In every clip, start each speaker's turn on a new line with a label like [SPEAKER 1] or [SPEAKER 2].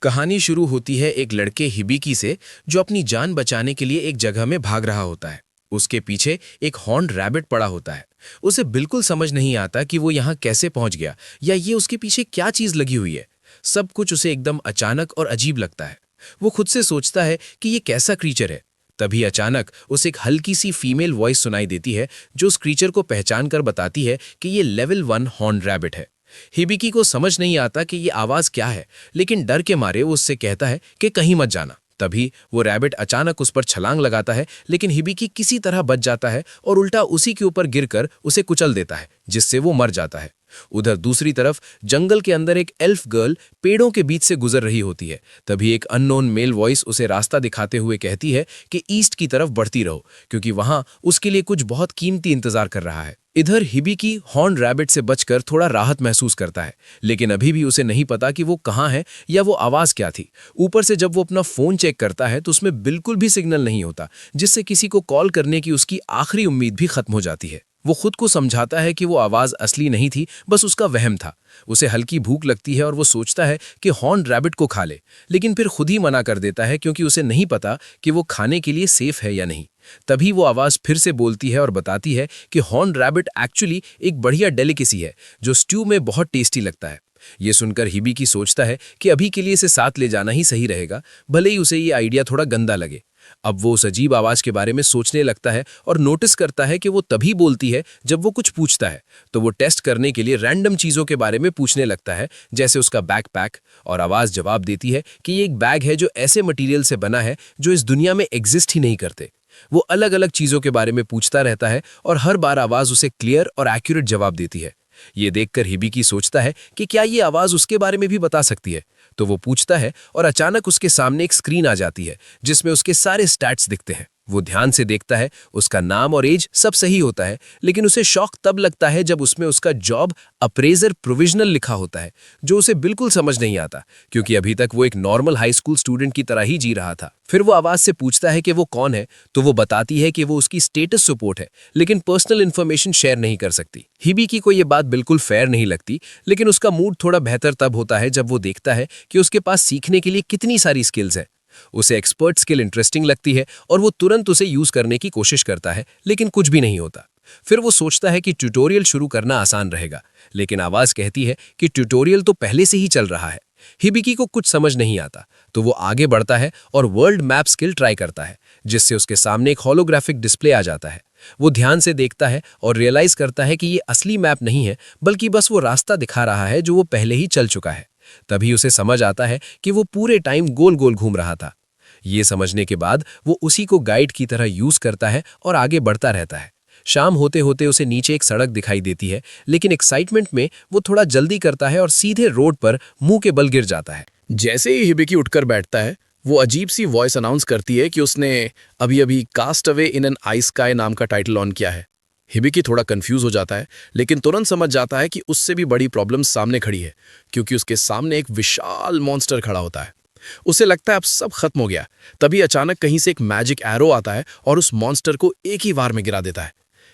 [SPEAKER 1] कहानी शुरू होती है एक लड़के हिबिकी से जो अपनी जान बचाने के लिए एक जगह में भाग रहा होता है। उसके पीछे एक हॉर्न्ड रैबिट पड़ा होता है। उसे बिल्कुल समझ नहीं आता कि वो यहाँ कैसे पहुंच गया या ये उसके पीछे क्या चीज लगी हुई है। सब कुछ उसे एकदम अचानक और अजीब लगता है। वो खुद से सोचता है कि ये कैसा क्रीचर है। तभी अचानक उसे एक हल्की सी फीमेल वॉइस सुनाई देती है जो उस क्रीचर को पहचान कर बताती है कि ये लेवल 1 हॉर्न्ड रैबिट है। हिबिकी को समझ नहीं आता कि ये आवाज क्या है, लेकिन डर के मारे वो उससे कहता है कि कहीं मत जाना। तभी वो रैबिट अचानक उस पर छलांग लगाता है, लेकिन हिबिकी किसी तरह बच जाता है और उल्टा उसी के ऊपर गिरकर उसे कुचल देता है, जिससे वो मर जाता है। उधर दूसरी तरफ जंगल के अंदर एक एल्फ गर्ल पेड़ों के बीच से गुजर रही होती है। तभी एक अननोन मेल वॉइस उसे रास्ता दिखाते हुए कहती है कि ईस्ट की तरफ बढ़ती रहो, क्योंकि वहां उसके लिए कुछ बहुत कीमती इंतजार कर रहा है। इधर हिबिकी हॉर्न रैबिट से बचकर थोड़ा राहत महसूस करता है, लेकिन अभी भी उसे नहीं पता कि वो कहाँ है या वो आवाज क्या थी। ऊपर से जब वो अपना फोन चेक करता है तो उसमें बिल्कुल भी सिग्नल नहीं होता, जिससे किसी को कॉल करने की उसकी आखिरी उम्मीद भी खत्म हो जाती है। वो खुद को समझाता है कि वो आवाज असली नहीं थी, बस उसका वहम था। उसे हल्की भूख लगती है और वो सोचता है कि हॉर्न रैबिट को खा ले, लेकिन फिर खुद ही मना कर देता है क्योंकि उसे नहीं पता कि वो खाने के लिए सेफ है या नहीं। तभी वो आवाज फिर से बोलती है और बताती है कि हॉर्न रैबिट एक्चुअली एक बढ़िया डेलिकेसी है जो स्ट्यू में बहुत टेस्टी लगता है। ये सुनकर हिबिकी सोचता है कि अभी के लिए इसे साथ ले जाना ही सही रहेगा, भले ही उसे ये आइडिया थोड़ा गंदा लगे। अब वो उस अजीब आवाज के बारे में सोचने लगता है और नोटिस करता है कि वो तभी बोलती है जब वो कुछ पूछता है। तो वो टेस्ट करने के लिए रैंडम चीजों के बारे में पूछने लगता है, जैसे उसका बैकपैक, और आवाज जवाब देती है कि ये एक बैग है जो ऐसे मटेरियल से बना है जो इस दुनिया में एग्जिस्ट ही नहीं करते। वो अलग अलग चीजों के बारे में पूछता रहता है और हर बार आवाज उसे क्लियर और एक्यूरेट जवाब देती है। ये देखकर हिबिकी सोचता है कि क्या ये आवाज उसके बारे में भी बता सकती है। तो वो पूछता है और अचानक उसके सामने एक स्क्रीन आ जाती है जिसमें उसके सारे स्टैट्स दिखते हैं। वो ध्यान से देखता है, उसका नाम और एज सब सही होता है, लेकिन उसे शॉक तब लगता है जब उसमें उसका जॉब अप्रेजर प्रोविजनल लिखा होता है, जो उसे बिल्कुल समझ नहीं आता, क्योंकि अभी तक वो एक नॉर्मल हाई स्कूल स्टूडेंट की तरह ही जी रहा था। फिर वो आवाज से पूछता है कि वो कौन है, तो वो बताती है कि वो उसकी स्टेटस सपोर्ट है, लेकिन पर्सनल इन्फॉर्मेशन शेयर नहीं कर सकती। हिबिकी को ये बात बिल्कुल फेयर नहीं लगती, लेकिन उसका मूड थोड़ा बेहतर तब होता है जब वो देखता है कि उसके पास सीखने के लिए कितनी सारी स्किल्स हैं। उसे एक्सपर्ट स्किल इंटरेस्टिंग लगती है और वो तुरंत उसे यूज करने की कोशिश करता है, लेकिन कुछ भी नहीं होता। फिर वो सोचता है कि ट्यूटोरियल शुरू करना आसान रहेगा, लेकिन आवाज कहती है कि ट्यूटोरियल तो पहले से ही चल रहा है। हिबिकी को कुछ समझ नहीं आता, तो वो आगे बढ़ता है और वर्ल्ड मैप स्किल ट्राई करता है, जिससे उसके सामने एक होलोग्राफिक डिस्प्ले आ जाता है। वो ध्यान से देखता है और रियलाइज करता है कि ये असली मैप नहीं है, बल्कि बस वो रास्ता दिखा रहा है जो वो पहले ही चल चुका है। तभी उसे समझ आता है कि वो पूरे टाइम गोल गोल घूम रहा था। ये समझने के बाद वो उसी को गाइड की तरह यूज करता है और आगे बढ़ता रहता है। शाम होते होते उसे नीचे एक सड़क दिखाई देती है, लेकिन एक्साइटमेंट में वो थोड़ा जल्दी करता है और सीधे रोड पर मुंह के बल गिर जाता है।
[SPEAKER 2] जैसे ही हिबिकी उठकर बैठता है, वो अजीब सी वॉइस अनाउंस करती है कि उसने अभी अभी cast away in an I sky नाम का टाइटल ऑन किया है। हिबिकी थोड़ा कंफ्यूज हो जाता है, लेकिन तुरंत समझ जाता है कि उससे भी बड़ी प्रॉब्लम सामने खड़ी है, क्योंकि उसके सामने एक विशाल मॉन्स्टर खड़ा होता है। उसे लगता है अब सब खत्म हो गया। तभी अचानक कहीं से एक मैजिक एरो आता है और उस मॉन्स्टर को एक ही बार में गिरा देता है।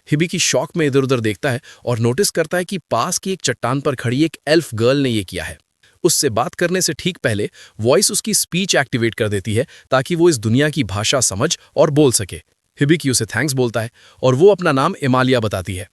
[SPEAKER 2] हिबिकी शॉक में इधर उधर देखता है और नोटिस करता है कि पास की एक चट्टान पर खड़ी एक एल्फ गर्ल ने ये किया है। उससे बात करने से ठीक पहले वॉइस उसकी स्पीच एक्टिवेट कर देती है ताकि वो इस दुनिया की भाषा समझ और बोल सके। हिबिकी उसे थैंक्स बोलता है और वो अपना नाम इमालिया बताती है।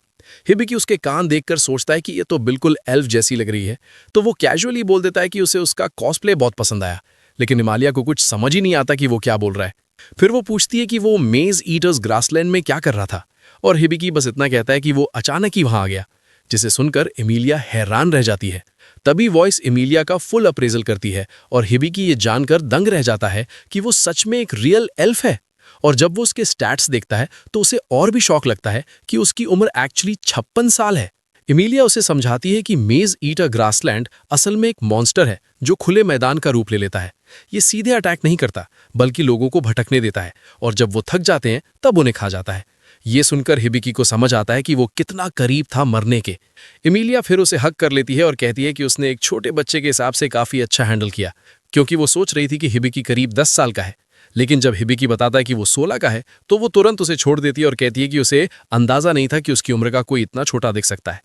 [SPEAKER 2] हिबिकी उसके कान देखकर सोचता है कि ये तो बिल्कुल एल्फ जैसी लग रही है, तो वो कैजुअली बोल देता है कि उसे उसका कॉस्प्ले बहुत पसंद आया, लेकिन इमालिया को कुछ समझ ही नहीं आता कि वो क्या बोल रहा है। फिर वो पूछती है कि वो मेज ईटर्स ग्रासलैंड में क्या कर रहा था, और हिबिकी बस इतना कहता है कि वो अचानक ही वहां आ गया, जिसे सुनकर एमिलिया हैरान रह जाती है। तभी वॉइस एमिलिया का फुल अप्रेजल करती है और हिबिकी ये जानकर दंग रह जाता है कि वो सच में एक रियल एल्फ है। और जब वो उसके स्टैट्स देखता है तो उसे और भी शॉक लगता है कि उसकी उम्र एक्चुअली 56 साल है। एमिलिया उसे समझाती है कि मेज ईटर ग्रासलैंड असल में एक मॉन्स्टर है जो खुले मैदान का रूप ले लेता है। ये सीधे अटैक नहीं करता, बल्कि लोगों को भटकने देता है, और जब वो थक जाते हैं तब उन्हें खा जाता है। ये सुनकर हिबिकी को समझ आता है कि वो कितना करीब था मरने के। एमिलिया फिर उसे हक कर लेती है और कहती है कि उसने एक छोटे बच्चे के हिसाब से काफी अच्छा हैंडल किया, क्योंकि वो सोच रही थी कि हिबिकी करीब 10 साल का है। लेकिन जब हिबिकी बताता है कि वो 16 का है, तो वो तुरंत उसे छोड़ देती है और कहती है कि उसे अंदाजा नहीं था कि उसकी उम्र का कोई इतना छोटा दिख सकता है।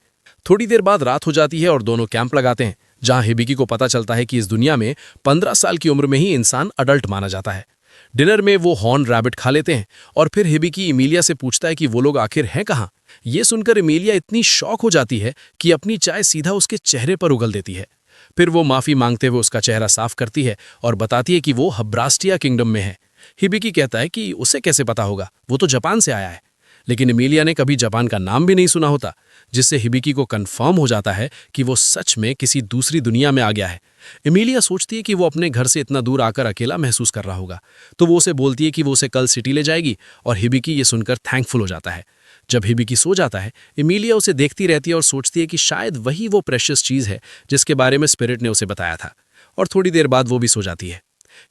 [SPEAKER 2] थोड़ी देर बाद रात हो जाती है और दोनों कैंप लगाते हैं, जहां हिबिकी को पता चलता है कि इस दुनिया में 15 साल की उम्र में ही इंसान अडल्ट माना जाता है। डिनर में वो हॉर्न रैबिट खा लेते हैं और फिर हिबिकी इमीलिया से पूछता है कि वो लोग आखिर हैं कहाँ। ये सुनकर इमीलिया इतनी शॉक हो जाती है कि अपनी चाय सीधा उसके चेहरे पर उगल देती है। फिर वो माफी मांगते हुए उसका चेहरा साफ करती है और बताती है कि वो हब्रास्टिया किंगडम में है। हिबिकी कहता है कि उसे कैसे पता होगा, वो तो जापान से आया है। लेकिन इमीलिया ने कभी जापान का नाम भी नहीं सुना होता, जिससे हिबिकी को कंफर्म हो जाता है कि वो सच में किसी दूसरी दुनिया में आ गया है। इमीलिया सोचती है कि वो अपने घर से इतना दूर आकर अकेला महसूस कर रहा होगा, तो वो उसे बोलती है कि वो उसे कल सिटी ले जाएगी और हिबिकी ये सुनकर थैंकफुल हो जाता है। जब हिबिकी सो जाता है, इमीलिया उसे देखती रहती है और सोचती है कि शायद वही वो प्रेशियस चीज़ है जिसके बारे में स्पिरिट ने उसे बताया था, और थोड़ी देर बाद वो भी सो जाती है।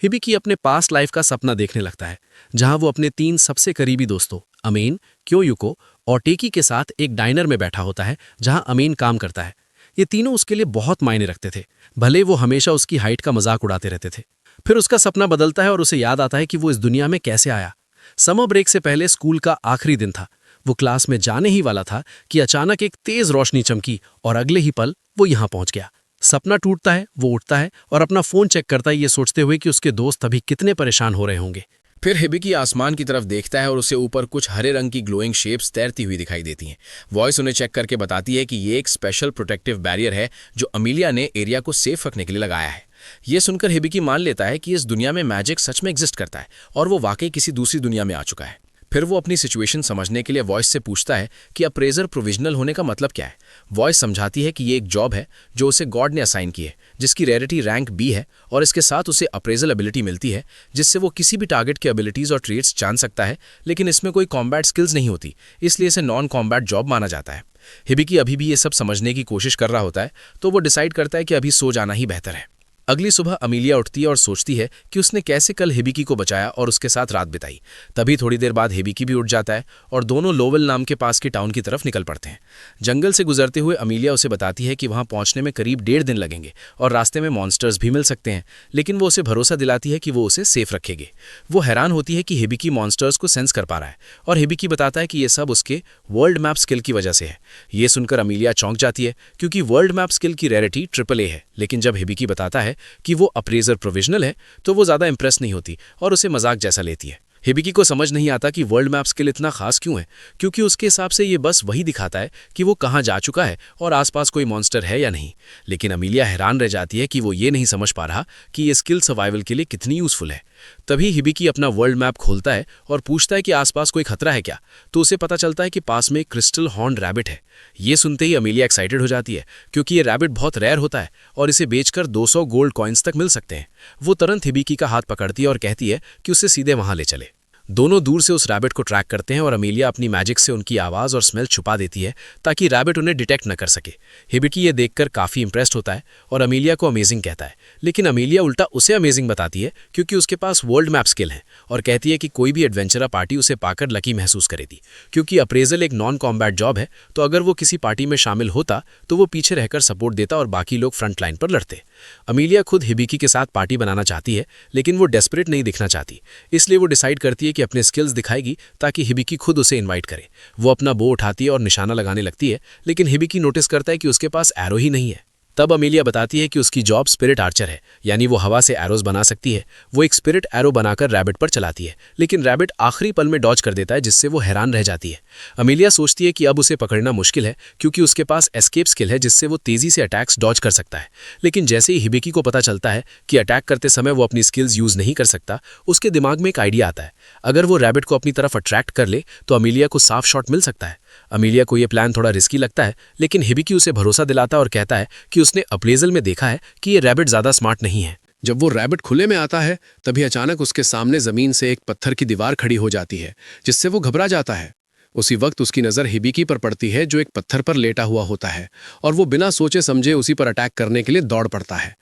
[SPEAKER 2] हिबिकी अपने पास्ट लाइफ का सपना देखने लगता है, जहां वो अपने 3 सबसे करीबी दोस्तों अमीन, क्योयुको और टेकी के साथ एक डाइनर में बैठा होता है, जहां अमीन काम करता है। ये तीनों उसके लिए बहुत मायने रखते थे, भले वो हमेशा उसकी हाइट का मजाक उड़ाते रहते थे। फिर उसका सपना बदलता है और उसे याद आता है कि वो इस दुनिया में कैसे आया। समर ब्रेक से पहले स्कूल का आखिरी दिन था। वो क्लास में जाने ही वाला था कि अचानक एक तेज रोशनी चमकी और अगले ही पल वो यहाँ पहुंच गया। सपना टूटता है, वो उठता है और अपना फोन चेक करता है, ये सोचते हुए कि उसके दोस्त अभी कितने परेशान हो रहे होंगे।
[SPEAKER 1] फिर हिबिकी आसमान की तरफ देखता है और उसे ऊपर कुछ हरे रंग की ग्लोइंग शेप्स तैरती हुई दिखाई देती हैं। वॉइस उन्हें चेक करके बताती है कि ये एक स्पेशल प्रोटेक्टिव बैरियर है जो अमीलिया ने एरिया को सेफ रखने के लिए लगाया है। ये सुनकर हिबिकी मान लेता है कि इस दुनिया में मैजिक सच में एग्जिस्ट करता है और वो वाकई किसी दूसरी दुनिया में आ चुका है। फिर वो अपनी सिचुएशन समझने के लिए वॉइस से पूछता है कि अप्रेजर प्रोविजनल होने का मतलब क्या है। वॉइस समझाती है कि ये एक जॉब है जो उसे गॉड ने असाइन की है, जिसकी रेयरिटी रैंक बी है, और इसके साथ उसे अप्रेजल एबिलिटी मिलती है जिससे वो किसी भी टारगेट के एबिलिटीज और ट्रेट्स जान सकता है, लेकिन इसमें कोई कॉम्बैट स्किल्स नहीं होती, इसलिए इसे नॉन कॉम्बैट जॉब माना जाता है। हिबिकी अभी भी ये सब समझने की कोशिश कर रहा होता है, तो वो डिसाइड करता है कि अभी सो जाना ही बेहतर है। अगली सुबह अमीलिया उठती है और सोचती है कि उसने कैसे कल हिबिकी को बचाया और उसके साथ रात बिताई। तभी थोड़ी देर बाद हिबिकी भी उठ जाता है और दोनों लोवेल नाम के पास की टाउन की तरफ निकल पड़ते हैं। जंगल से गुजरते हुए अमीलिया उसे बताती है कि वहां पहुंचने में करीब 1.5 दिन लगेंगे और रास्ते में मॉन्स्टर्स भी मिल सकते हैं, लेकिन वो उसे भरोसा दिलाती है कि वो उसे सेफ रखेगी। वो हैरान होती है कि हिबिकी मॉन्स्टर्स को सेंस कर पा रहा है और हिबिकी बताता है कि ये सब उसके वर्ल्ड मैप स्किल की वजह से है। ये सुनकर अमीलिया चौंक जाती है, क्योंकि वर्ल्ड मैप स्किल की रेयरिटी AAA है, लेकिन जब हिबिकी बताता है कि वो अप्रेजर प्रोविजनल है तो वो ज्यादा इंप्रेस नहीं होती और उसे मजाक जैसा लेती है। हिबिकी को समझ नहीं आता कि वर्ल्ड मैप स्किल इतना खास क्यों है, क्योंकि उसके हिसाब से ये बस वही दिखाता है कि वो कहाँ जा चुका है और आसपास कोई मॉन्स्टर है या नहीं। लेकिन अमीलिया हैरान रह जाती है कि वो ये नहीं समझ पा रहा कि ये स्किल सर्वाइवल के लिए कितनी यूजफुल है। तभी हिबिकी अपना वर्ल्ड मैप खोलता है और पूछता है कि आसपास कोई खतरा है क्या, तो उसे पता चलता है कि पास में एक क्रिस्टल हॉर्न रैबिट है। ये सुनते ही अमीलिया एक्साइटेड हो जाती है, क्योंकि ये रैबिट बहुत रेयर होता है और इसे बेचकर 200 गोल्ड कॉइन्स तक मिल सकते हैं। वो तुरंत हिबिकी का हाथ पकड़ती है और कहती है कि उसे सीधे वहां ले चले। दोनों दूर से उस रैबिट को ट्रैक करते हैं और अमीलिया अपनी मैजिक से उनकी आवाज़ और स्मेल छुपा देती है ताकि रैबिट उन्हें डिटेक्ट न कर सके। हिबिकी ये देखकर काफ़ी इंप्रेस्ड होता है और अमीलिया को अमेजिंग कहता है, लेकिन अमीलिया उल्टा उसे अमेजिंग बताती है क्योंकि उसके पास वर्ल्ड मैप स्किल है और कहती है कि कोई भी एडवेंचरर पार्टी उसे पाकर लकी महसूस करेगी। क्योंकि अप्रेजल एक नॉन कॉम्बैट जॉब है, तो अगर वो किसी पार्टी में शामिल होता तो वो पीछे रहकर सपोर्ट देता और बाकी लोग फ्रंट लाइन पर लड़ते। अमीलिया खुद हिबिकी के साथ पार्टी बनाना चाहती है, लेकिन वो डेस्परेट नहीं दिखना चाहती, इसलिए वो डिसाइड करती है कि अपने स्किल्स दिखाएगी ताकि हिबिकी खुद उसे इनवाइट करे। वो अपना बो उठाती है और निशाना लगाने लगती है, लेकिन हिबिकी नोटिस करता है कि उसके पास एरो ही नहीं है। तब अमीलिया बताती है कि उसकी जॉब स्पिरिट आर्चर है, यानी वो हवा से एरोज बना सकती है। वो एक स्पिरिट एरो बनाकर रैबिट पर चलाती है, लेकिन रैबिट आखिरी पल में डॉज कर देता है, जिससे वो हैरान रह जाती है। अमीलिया सोचती है कि अब उसे पकड़ना मुश्किल है, क्योंकि उसके पास एस्केप स्किल है जिससे वो तेजी से अटैक्स डॉज कर सकता है। लेकिन जैसे ही हिबिकी को पता चलता है कि अटैक करते समय वो अपनी स्किल्स यूज नहीं कर सकता, उसके दिमाग में एक आइडिया आता है। अगर वो रैबिट को अपनी तरफ अट्रैक्ट कर ले तो अमीलिया को साफ शॉट मिल सकता है। अमीलिया को यह प्लान थोड़ा रिस्की लगता है, लेकिन हिबिकी उसे भरोसा दिलाता और कहता है कि उसने अप्रेजल में देखा है कि ये रैबिट ज्यादा स्मार्ट नहीं है।
[SPEAKER 2] जब वो रैबिट खुले में आता है, तभी अचानक उसके सामने जमीन से एक पत्थर की दीवार खड़ी हो जाती है, जिससे वो घबरा जाता है। उसी वक्त उसकी नज़र हिबिकी पर पड़ती है, जो एक पत्थर पर लेटा हुआ होता है, और वो बिना सोचे समझे उसी पर अटैक करने के लिए दौड़ पड़ता है।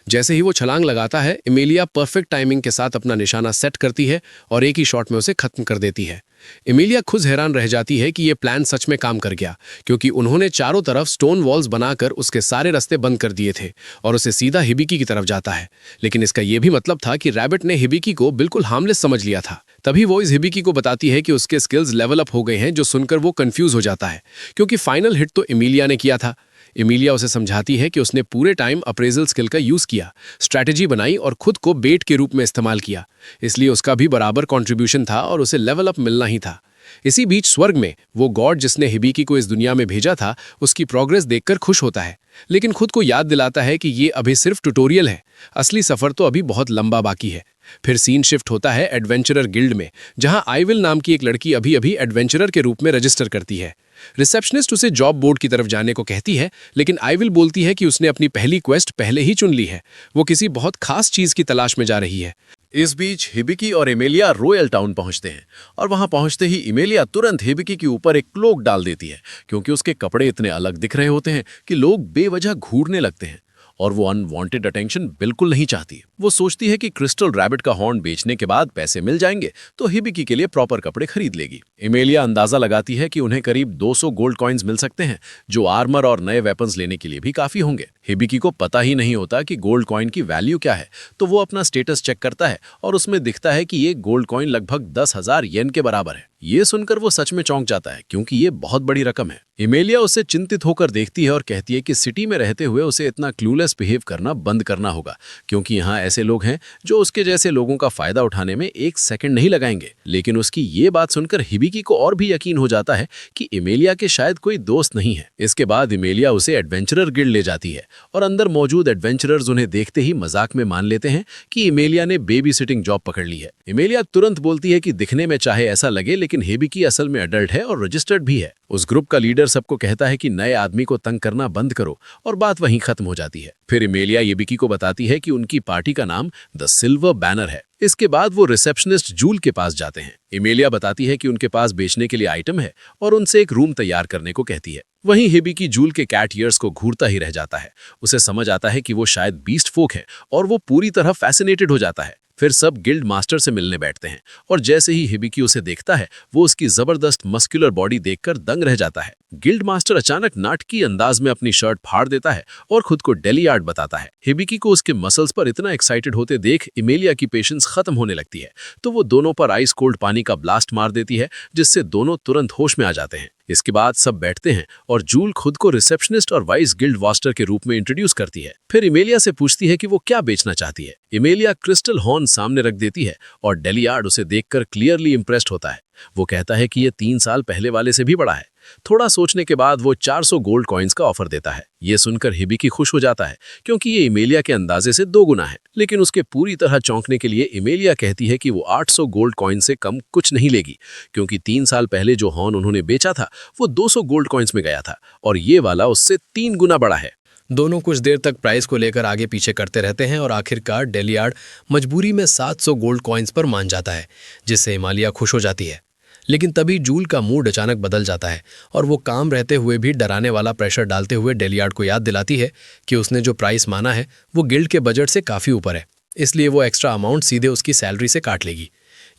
[SPEAKER 2] जैसे ही वो छलांग लगाता है, एमिलिया परफेक्ट टाइमिंग के साथ अपना निशाना सेट करती है और एक ही शॉट में उसे खत्म कर देती है। एमिलिया खुद हैरान रह जाती है कि ये प्लान सच में काम कर गया, क्योंकि उन्होंने चारों तरफ स्टोन वॉल्स बनाकर उसके सारे रास्ते बंद कर दिए थे और उसे सीधा हिबिकी की तरफ जाता है। लेकिन इसका यह भी मतलब था कि रैबिट ने हिबिकी को बिल्कुल हार्मलेस समझ लिया था। तभी वो इस हिबिकी को बताती है कि उसके स्किल्स लेवल अप हो गए हैं, जो सुनकर वो कंफ्यूज हो जाता है, क्योंकि फाइनल हिट तो एमिलिया ने किया था। इमिलिया उसे समझाती है कि उसने पूरे टाइम अप्रेजल स्किल का यूज किया, स्ट्रैटेजी बनाई और खुद को बेट के रूप में इस्तेमाल किया, इसलिए उसका भी बराबर कंट्रीब्यूशन था और उसे लेवल अप मिलना ही था। इसी बीच स्वर्ग में वो गॉड जिसने हिबिकी को इस दुनिया में भेजा था उसकी प्रोग्रेस देखकर खुश होता है, लेकिन खुद को याद दिलाता है कि ये अभी सिर्फ ट्यूटोरियल है, असली सफर तो अभी बहुत लंबा बाकी है। फिर सीन शिफ्ट होता है एडवेंचरर गिल्ड में, जहां आइविल नाम की एक लड़की अभी अभी एडवेंचरर के रूप में रजिस्टर करती है। रिसेप्शनिस्ट उसे जॉब बोर्ड की तरफ जाने को कहती है, लेकिन आइविल बोलती है कि उसने अपनी पहली क्वेस्ट पहले ही चुन ली है, वो किसी बहुत खास चीज की तलाश में जा रही है।
[SPEAKER 3] इस बीच हिबिकी और इमेलिया रॉयल टाउन पहुंचते हैं और वहां पहुंचते ही इमेलिया तुरंत हिबिकी के ऊपर एक क्लोक डाल देती है, क्योंकि उसके कपड़े इतने अलग दिख रहे होते हैं कि लोग बेवजह घूरने लगते हैं और वो अनवांटेड अटेंशन बिल्कुल नहीं चाहती। वो सोचती है कि क्रिस्टल रैबिट का हॉर्न बेचने के बाद पैसे मिल जाएंगे तो हिबिकी के लिए प्रॉपर कपड़े खरीद लेगी। इमेलिया अंदाजा लगाती है कि उन्हें करीब 200 गोल्ड कॉइन्स मिल सकते हैं, जो आर्मर और नए वेपन्स लेने के लिए भी काफी होंगे। हिबिकी को पता ही नहीं होता कि गोल्ड कॉइन की वैल्यू क्या है, तो वो अपना स्टेटस चेक करता है और उसमें दिखता है कि ये गोल्ड कॉइन लगभग 10,000 येन के बराबर है। ये सुनकर वो सच में चौंक जाता है, क्योंकि ये बहुत बड़ी रकम है। इमेलिया उसे चिंतित होकर देखती है और कहती है कि सिटी में रहते हुए उसे इतना क्लूलेस बिहेव करना बंद करना होगा, क्योंकि यहाँ ऐसे लोग हैं जो उसके जैसे लोगों का फायदा उठाने में एक सेकंड नहीं लगाएंगे। लेकिन उसकी ये बात सुनकर हिबिकी को और भी यकीन हो जाता है कि इमेलिया के शायद कोई दोस्त नहीं है। इसके बाद इमेलिया उसे एडवेंचरर गिल्ड ले जाती है और अंदर मौजूद एडवेंचरर्स उन्हें देखते ही मजाक में मान लेते हैं कि इमेलिया ने बेबी सिटिंग जॉब पकड़ ली है। इमेलिया तुरंत बोलती है कि दिखने में चाहे ऐसा लगे, लेकिन हिबिकी असल में अडल्ट है और रजिस्टर्ड भी है। उस ग्रुप का लीडर सबको कहता है कि नए आदमी को तंग करना बंद करो, और बात वहीं खत्म हो जाती है। फिर इमेलिया हिबिकी को बताती है कि उनकी पार्टी का नाम द सिल्वर बैनर है। इसके बाद वो रिसेप्शनिस्ट जूल के पास जाते हैं। इमेलिया बताती है कि उनके पास बेचने के लिए आइटम है और उनसे एक रूम तैयार करने को कहती है। वहीं हिबिकी जूल के कैट ईयर्स को घूरता ही रह जाता है। उसे समझ आता है कि वो शायद बीस्ट फोक है और वो पूरी तरह फैसिनेटेड हो जाता है। फिर सब गिल्ड मास्टर से मिलने बैठते हैं और जैसे ही हिबिकी उसे देखता है, वो उसकी जबरदस्त मस्कुलर बॉडी देखकर दंग रह जाता है। गिल्ड मास्टर अचानक नाटकीय अंदाज में अपनी शर्ट फाड़ देता है और खुद को डेलियार्ड बताता है। हिबिकी को उसके मसल्स पर इतना एक्साइटेड होते देख इमेलिया की पेशेंस खत्म होने लगती है, तो वो दोनों पर आइस कोल्ड पानी का ब्लास्ट मार देती है, जिससे दोनों तुरंत होश में आ जाते हैं। इसके बाद सब बैठते हैं और जूल खुद को रिसेप्शनिस्ट और वाइस गिल्ड मास्टर के रूप में इंट्रोड्यूस करती है। फिर इमेलिया से पूछती है कि वो क्या बेचना चाहती है। इमेलिया क्रिस्टल हॉर्न सामने रख देती है और डेलियार्ड उसे देखकर क्लियरली इंप्रेस्ड होता है। वो कहता है कि ये 3 साल पहले वाले से भी बड़ा है। थोड़ा सोचने के बाद वो 400 गोल्ड कॉइन्स का ऑफर देता है। ये सुनकर हिबिकी खुश हो जाता है, क्योंकि ये इमेलिया के अंदाजे से 2 गुना है। लेकिन उसके पूरी तरह चौंकने के लिए इमेलिया कहती है कि वो 800 गोल्ड कॉइन से कम कुछ नहीं लेगी, क्योंकि 3 साल पहले जो हॉर्न उन्होंने बेचा था वो 200 गोल्ड कॉइन्स में गया था और ये वाला उससे 3 गुना बड़ा है।
[SPEAKER 2] दोनों कुछ देर तक प्राइस को लेकर आगे पीछे करते रहते हैं और आखिरकार डेलियार्ड मजबूरी में 700 गोल्ड कॉइन्स पर मान जाता है, जिससे इमेलिया खुश हो जाती है। लेकिन तभी जूल का मूड अचानक बदल जाता है और वो काम रहते हुए भी डराने वाला प्रेशर डालते हुए डेलियार्ड को याद दिलाती है कि उसने जो प्राइस माना है वो गिल्ड के बजट से काफ़ी ऊपर है, इसलिए वो एक्स्ट्रा अमाउंट सीधे उसकी सैलरी से काट लेगी।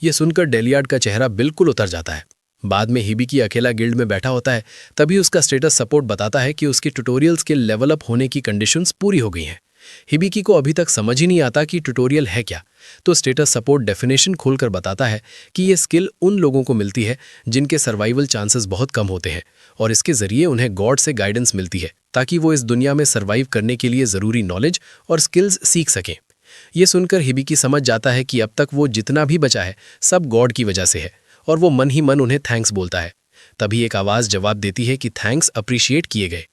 [SPEAKER 2] ये सुनकर डेलियार्ड का चेहरा बिल्कुल उतर जाता है। बाद में हिबिकी अकेला गिल्ड में बैठा होता है, तभी उसका स्टेटस सपोर्ट बताता है कि उसकी ट्यूटोरियल्स के लेवल अप होने की कंडीशंस पूरी हो गई हैं। हिबिकी को अभी तक समझ ही नहीं आता कि ट्यूटोरियल है क्या, तो स्टेटस सपोर्ट डेफिनेशन खोलकर बताता है कि ये स्किल उन लोगों को मिलती है जिनके सर्वाइवल चांसेस बहुत कम होते हैं और इसके जरिए उन्हें गॉड से गाइडेंस मिलती है ताकि वो इस दुनिया में सर्वाइव करने के लिए ज़रूरी नॉलेज और स्किल्स सीख सकें। ये सुनकर हिबिकी समझ जाता है कि अब तक वो जितना भी बचा है सब गॉड की वजह से है और वो मन ही मन उन्हें थैंक्स बोलता है। तभी एक आवाज़ जवाब देती है कि थैंक्स अप्रिशिएट किए गए।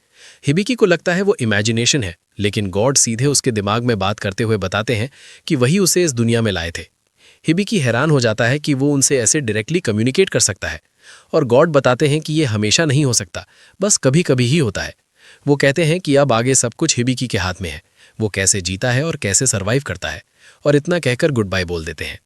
[SPEAKER 2] हिबिकी को लगता है वो इमेजिनेशन है, लेकिन गॉड सीधे उसके दिमाग में बात करते हुए बताते हैं कि वही उसे इस दुनिया में लाए थे। हिबिकी हैरान हो जाता है कि वो उनसे ऐसे डायरेक्टली कम्युनिकेट कर सकता है और गॉड बताते हैं कि ये हमेशा नहीं हो सकता, बस कभी कभी ही होता है। वो कहते हैं कि अब आगे सब कुछ हिबिकी के हाथ में है, वो कैसे जीता है और कैसे सर्वाइव करता है, और इतना कहकर गुड बाय बोल देते हैं।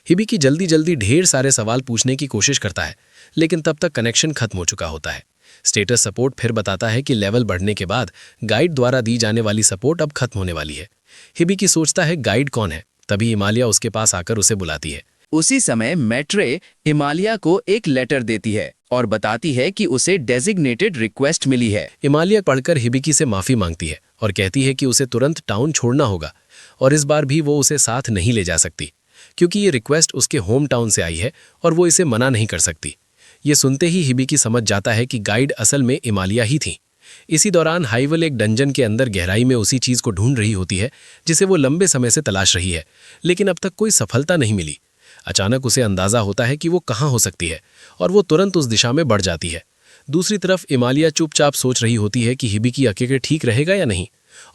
[SPEAKER 2] हिबिकी जल्दी जल्दी ढेर सारे सवाल पूछने की कोशिश करता है, लेकिन तब तक कनेक्शन खत्म हो चुका होता है। स्टेटस सपोर्ट फिर बताता है कि लेवल बढ़ने के बाद गाइड द्वारा दी जाने वाली सपोर्ट अब खत्म होने वाली है। हिबिकी सोचता है गाइड कौन है, तभी हिमालय उसके पास आकर उसे बुलाती है।
[SPEAKER 4] उसी समय मैट्रे हिमालय को एक लेटर देती है और बताती है कि उसे डेजिग्नेटेड रिक्वेस्ट मिली है।
[SPEAKER 2] हिमालय पढ़कर हिबिकी से माफ़ी मांगती है और कहती है कि उसे तुरंत टाउन छोड़ना होगा और इस बार भी वो उसे साथ नहीं ले जा सकती, क्योंकि ये रिक्वेस्ट उसके होम टाउन से आई है और वो इसे मना नहीं कर सकती। ये सुनते ही हिबिकी समझ जाता है कि गाइड असल में हिमालय ही थी। इसी दौरान हाइवल एक डंजन के अंदर गहराई में उसी चीज को ढूंढ रही होती है जिसे वो लंबे समय से तलाश रही है, लेकिन अब तक कोई सफलता नहीं मिली। अचानक उसे अंदाजा होता है कि वो कहाँ हो सकती है और वो तुरंत उस दिशा में बढ़ जाती है। दूसरी तरफ इमालिया चुपचाप सोच रही होती है कि हिबिकी अकेले ठीक रहेगा या नहीं,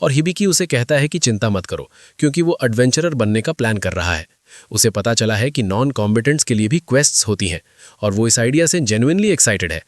[SPEAKER 2] और हिबिकी उसे कहता है कि चिंता मत करो क्योंकि वो एडवेंचरर बनने का प्लान कर रहा है। उसे पता चला है कि नॉन कॉम्बिटेंट्स के लिए भी क्वेस्ट्स होती हैं और वो इस आइडिया से जेन्युइनली एक्साइटेड है।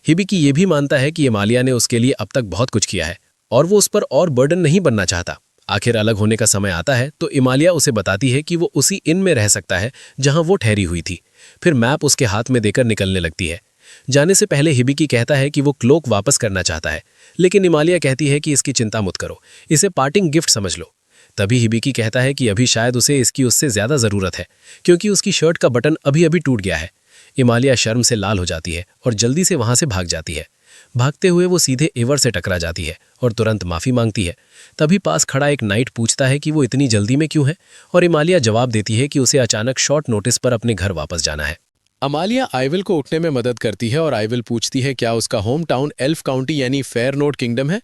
[SPEAKER 2] हिबिकी ये भी मानता है कि इमालिया ने उसके लिए अब तक बहुत कुछ किया है और वो उस पर और बर्डन नहीं बनना चाहता। आखिर अलग होने का समय आता है तो इमालिया उसे बताती है कि वो उसी इन में रह सकता है जहां वो ठहरी हुई थी। फिर मैप उसके हाथ में देकर निकलने लगती है। जाने से पहले हिबिकी कहता है कि वो क्लोक वापस करना चाहता है, लेकिन इमालिया कहती है कि इसकी चिंता मत करो, इसे पार्टिंग गिफ्ट समझ लो। तभी हिबिकी कहता है कि अभी शायद उसे इसकी उससे ज्यादा जरूरत है क्योंकि उसकी शर्ट का बटन अभी अभी टूट गया है। इमालिया शर्म से लाल हो जाती है और जल्दी से वहां से भाग जाती है। भागते हुए वो सीधे एवर से टकरा जाती है और तुरंत माफी मांगती है। तभी पास खड़ा एक नाइट पूछता है कि वो इतनी जल्दी में क्यों है, और इमालिया जवाब देती है कि उसे अचानक शॉर्ट नोटिस पर अपने घर वापस जाना है।
[SPEAKER 3] अमालिया आइवल को उठने में मदद करती है और आइवल पूछती है क्या उसका होम टाउन एल्फ काउंटी यानी फेयरनोट किंगडम है।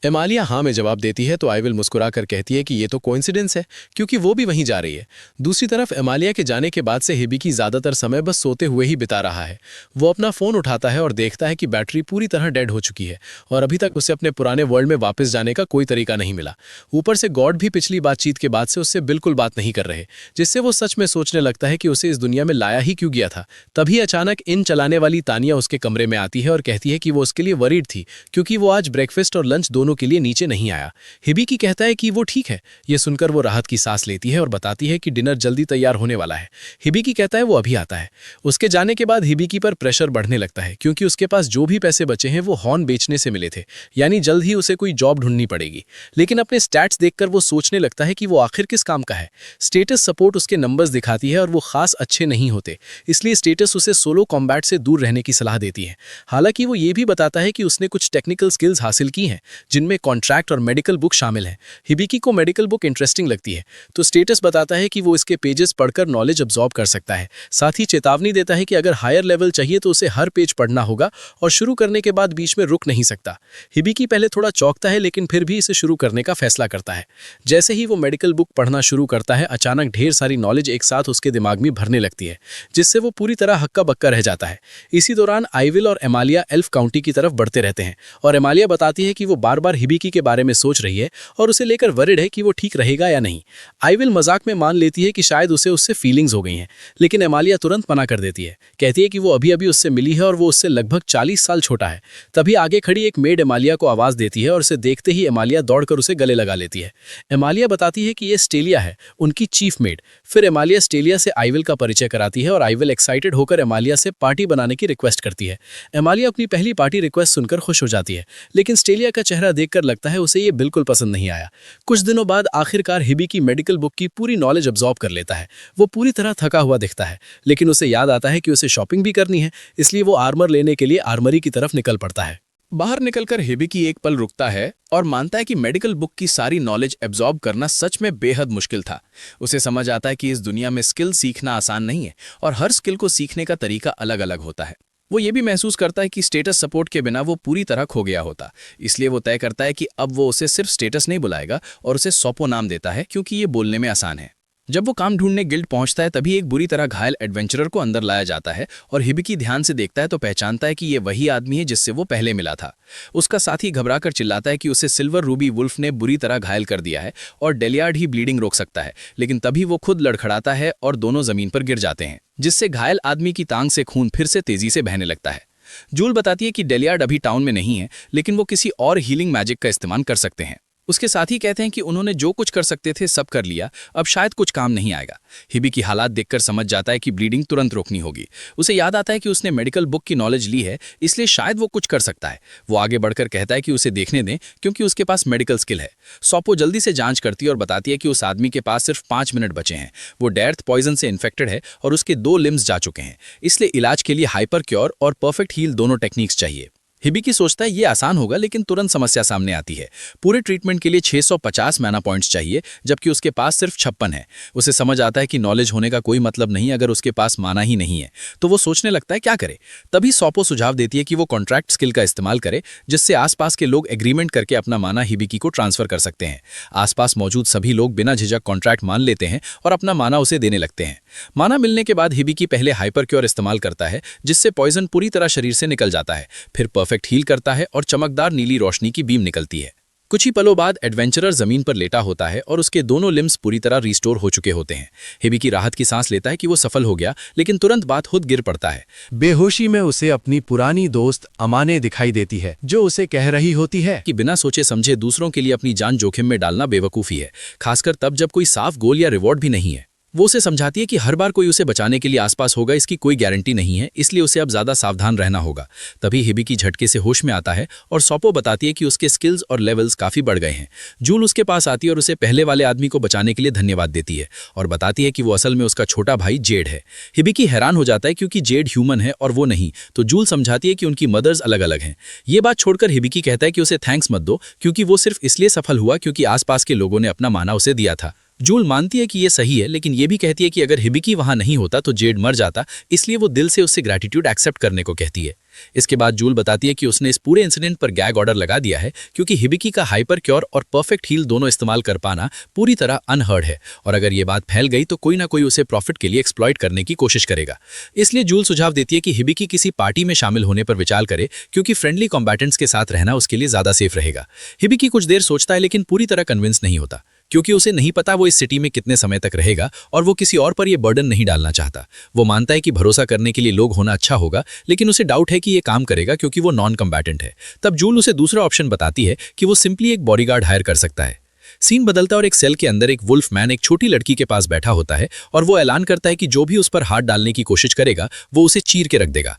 [SPEAKER 3] अमालिया हाँ में जवाब देती है तो आइवल मुस्कुराकर कहती है कि ये तो कोइंसिडेंस है क्योंकि वो भी वहीं जा रही है। दूसरी तरफ अमालिया के जाने के बाद से हिबिकी ज्यादातर समय बस सोते हुए ही बिता रहा है। वो अपना फोन उठाता है और देखता है कि बैटरी पूरी तरह डेड हो चुकी है और अभी तक उसे अपने पुराने वर्ल्ड में वापस जाने का कोई तरीका नहीं मिला। ऊपर से गॉड भी पिछली बातचीत के बाद से उससे बिल्कुल बात नहीं कर रहे, जिससे वो सच में सोचने लगता है कि उसे इस दुनिया में लाया ही क्यों गया था। तभी अचानक इन चलाने वाली तानिया उसके कमरे में आती है और कहती है कि वो उसके लिए वरीड थी क्योंकि वो आज ब्रेकफास्ट और लंच दोनों के लिए नीचे नहीं आया। हिबिकी कहता है कि वो ठीक है। ये सुनकर वो राहत की सांस लेती है और बताती है कि डिनर जल्दी तैयार होने वाला है। हिबिकी कहता है वो अभी आता है। उसके जाने के बाद हिबिकी पर प्रेशर बढ़ने लगता है क्योंकि उसके पास जो भी पैसे बचे हैं वो हॉर्न बेचने से मिले थे, यानी जल्द ही उसे कोई जॉब ढूंढनी पड़ेगी। लेकिन अपने स्टैट्स देखकर वो सोचने लगता है कि वो आखिर किस काम का है। स्टेटस सपोर्ट उसके नंबर्स दिखाती है और वो खास अच्छे नहीं होते, इसलिए स्टेटस उसे सोलो कॉम्बैट से दूर रहने की सलाह देती है। हालांकि वो ये भी बताता है कि उसने कुछ टेक्निकल स्किल्स हासिल की हैं जिनमें कॉन्ट्रैक्ट और मेडिकल बुक शामिल हैं। हिबिकी को मेडिकल बुक इंटरेस्टिंग लगती है तो स्टेटस बताता है कि वो इसके पेजेस पढ़कर नॉलेज अब्सॉर्ब कर सकता है। साथ ही चेतावनी देता है कि अगर हायर लेवल चाहिए तो उसे हर पेज पढ़ना होगा और शुरू करने के बाद बीच में रुक नहीं सकता। हिबिकी पहले थोड़ा चौंकता है लेकिन फिर भी इसे शुरू करने का फैसला करता है। जैसे ही वो मेडिकल बुक पढ़ना शुरू करता है अचानक ढेर सारी नॉलेज एक साथ उसके दिमाग में भरने लगती है, जिससे वो पूरी तरह हक्का बक्का रह जाता है। इसी दौरान आइविल और एमालिया एल्फ काउंटी की तरफ बढ़ते रहते हैं और एमालिया बताती है कि वो बार बार हिबिकी के बारे में सोच रही है और उसे लेकर वरिड है कि वो ठीक रहेगा या नहीं। आइविल मजाक में मान लेती है कि शायद उसे उससे फीलिंग्स हो गई हैं, लेकिन एमालिया तुरंत मना कर देती है। कहती है कि वो अभी अभी उससे मिली है और वो उससे लगभग 40 साल छोटा है। तभी आगे खड़ी एक मेड एमालिया को आवाज देती है और उसे देखते ही एमालिया दौड़कर उसे गले लगा लेती है। एमालिया बताती है कि ये स्टेलिया है, उनकी चीफ मेड। फिर एमालिया स्टेलिया से आइविल का परिचय कराती है और आइविल एक्साइटेड होकर एमालिया से पार्टी बनाने की रिक्वेस्ट करती है। एमालिया अपनी पहली पार्टी रिक्वेस्ट सुनकर खुश हो जाती है, लेकिन स्टेलिया का चेहरा देखकर लगता है उसे ये बिल्कुल पसंद नहीं आया। कुछ दिनों बाद आखिरकार हिबिकी मेडिकल बुक की पूरी नॉलेज अब्सॉर्ब कर लेता है। वो पूरी तरह थका हुआ दिखता है, लेकिन उसे याद आता है कि उसे शॉपिंग भी करनी है, इसलिए वो आर्मर लेने के लिए आर्मरी की तरफ निकल पड़ता है।
[SPEAKER 4] बाहर निकलकर हिबिकी एक पल रुकता है और मानता है कि मेडिकल बुक की सारी नॉलेज एब्जॉर्ब करना सच में बेहद मुश्किल था। उसे समझ आता है कि इस दुनिया में स्किल सीखना आसान नहीं है और हर स्किल को सीखने का तरीका अलग अलग होता है। वो ये भी महसूस करता है कि स्टेटस सपोर्ट के बिना वो पूरी तरह खो गया होता, इसलिए वो तय करता है कि अब वो उसे सिर्फ स्टेटस नहीं बुलाएगा और उसे सोपो नाम देता है क्योंकि ये बोलने में आसान है। जब वो काम ढूंढने गिल्ड पहुंचता है तभी एक बुरी तरह घायल एडवेंचरर को अंदर लाया जाता है और हिबिकी ध्यान से देखता है तो पहचानता है कि ये वही आदमी है जिससे वो पहले मिला था। उसका साथी घबराकर चिल्लाता है कि उसे सिल्वर रूबी वुल्फ ने बुरी तरह घायल कर दिया है और डेलियार्ड ही ब्लीडिंग रोक सकता है, लेकिन तभी वो खुद लड़खड़ाता है और दोनों जमीन पर गिर जाते हैं, जिससे घायल आदमी की टांग से खून फिर से तेजी से बहने लगता है। जूल बताती है कि डेलियार्ड अभी टाउन में नहीं है, लेकिन वो किसी और हीलिंग मैजिक का इस्तेमाल कर सकते हैं। उसके साथी कहते हैं कि उन्होंने जो कुछ कर सकते थे सब कर लिया, अब शायद कुछ काम नहीं आएगा। हिबिकी हालात देखकर समझ जाता है कि ब्लीडिंग तुरंत रोकनी होगी। उसे याद आता है कि उसने मेडिकल बुक की नॉलेज ली है, इसलिए शायद वो कुछ कर सकता है। वो आगे बढ़कर कहता है कि उसे देखने दें क्योंकि उसके पास मेडिकल स्किल है। सोपो जल्दी से जांच करती है और बताती है कि उस आदमी के पास सिर्फ 5 मिनट बचे हैं। वो डेथ पॉइजन से इन्फेक्टेड है और उसके 2 लिम्स जा चुके हैं, इसलिए इलाज के लिए हाइपर क्योर और परफेक्ट हील दोनों टेक्निक्स चाहिए। हिबिकी सोचता है ये आसान होगा, लेकिन तुरंत समस्या सामने आती है। पूरे ट्रीटमेंट के लिए 650 मैना पॉइंट्स चाहिए, जबकि उसके पास सिर्फ 56 है। उसे समझ आता है कि नॉलेज होने का कोई मतलब नहीं अगर उसके पास माना ही नहीं है। तो वो सोचने लगता है क्या करे। तभी सोपो सुझाव देती है कि वो कॉन्ट्रैक्ट स्किल का इस्तेमाल करे, जिससे आसपास के लोग एग्रीमेंट करके अपना माना हिबिकी को ट्रांसफर कर सकते हैं। आसपास मौजूद सभी लोग बिना झिझक कॉन्ट्रैक्ट मान लेते हैं और अपना माना उसे देने लगते हैं। माना मिलने के बाद हिबिकी पहले हाइपर क्योर इस्तेमाल करता है, जिससे पॉइजन पूरी तरह शरीर से निकल जाता है। फिर परफेक्ट हील करता है और चमकदार नीली रोशनी की बीम निकलती है। कुछ ही पलों बाद एडवेंचरर जमीन पर लेटा होता है और उसके दोनों लिम्स पूरी तरह रिस्टोर हो चुके होते हैं। हिबिकी राहत की सांस लेता है कि वो सफल हो गया, लेकिन तुरंत बात खुद गिर पड़ता है।
[SPEAKER 5] बेहोशी में उसे अपनी पुरानी दोस्त अमाने दिखाई देती है, जो उसे कह रही होती है
[SPEAKER 4] कि बिना सोचे समझे दूसरों के लिए अपनी जान जोखिम में डालना बेवकूफ़ी है, खासकर तब जब कोई साफ गोल या रिवॉर्ड भी नहीं है। वो उसे समझाती है कि हर बार कोई उसे बचाने के लिए आसपास होगा इसकी कोई गारंटी नहीं है, इसलिए उसे अब ज़्यादा सावधान रहना होगा। तभी हिबिकी झटके से होश में आता है और सोपो बताती है कि उसके स्किल्स और लेवल्स काफ़ी बढ़ गए हैं। जूल उसके पास आती है और उसे पहले वाले आदमी को बचाने के लिए धन्यवाद देती है और बताती है कि वो असल में उसका छोटा भाई जेड है। हिबिकी हैरान हो जाता है क्योंकि जेड ह्यूमन है और वो नहीं, तो जूल समझाती है कि उनकी मदर्स अलग अलग हैं। ये बात छोड़कर हिबिकी कहता है कि उसे थैंक्स मत दो, क्योंकि वो सिर्फ इसलिए सफल हुआ क्योंकि आसपास के लोगों ने अपना माना उसे दिया था। जूल मानती है कि ये सही है, लेकिन ये भी कहती है कि अगर हिबिकी वहां नहीं होता तो जेड मर जाता, इसलिए वो दिल से उससे ग्रैटिट्यूड एक्सेप्ट करने को कहती है। इसके बाद जूल बताती है कि उसने इस पूरे इंसिडेंट पर गैग ऑर्डर लगा दिया है, क्योंकि हिबिकी का हाइपर क्योर और परफेक्ट हील दोनों इस्तेमाल कर पाना पूरी तरह अनहर्ड है, और अगर ये बात फैल गई तो कोई ना कोई उसे प्रॉफिट के लिए एक्सप्लॉइट करने की कोशिश करेगा। इसलिए जूल सुझाव देती है कि हिबिकी किसी पार्टी में शामिल होने पर विचार करे, क्योंकि फ्रेंडली कॉम्बैटेंट्स के साथ रहना उसके लिए ज्यादा सेफ रहेगा। हिबिकी कुछ देर सोचता है, लेकिन पूरी तरह कन्विंस नहीं होता, क्योंकि उसे नहीं पता वो इस सिटी में कितने समय तक रहेगा और वो किसी और पर ये बर्डन नहीं डालना चाहता। वो मानता है कि भरोसा करने के लिए लोग होना अच्छा होगा, लेकिन उसे डाउट है कि ये काम करेगा क्योंकि वो नॉन कम्बैटेंट है। तब जूल उसे दूसरा ऑप्शन बताती है कि वो सिंपली एक बॉडीगार्ड हायर कर सकता है। सीन बदलता और एक सेल के अंदर एक वुल्फ मैन एक छोटी लड़की के पास बैठा होता है और वो ऐलान करता है कि जो भी उस पर हाथ डालने की कोशिश करेगा वो उसे चीर के रख देगा।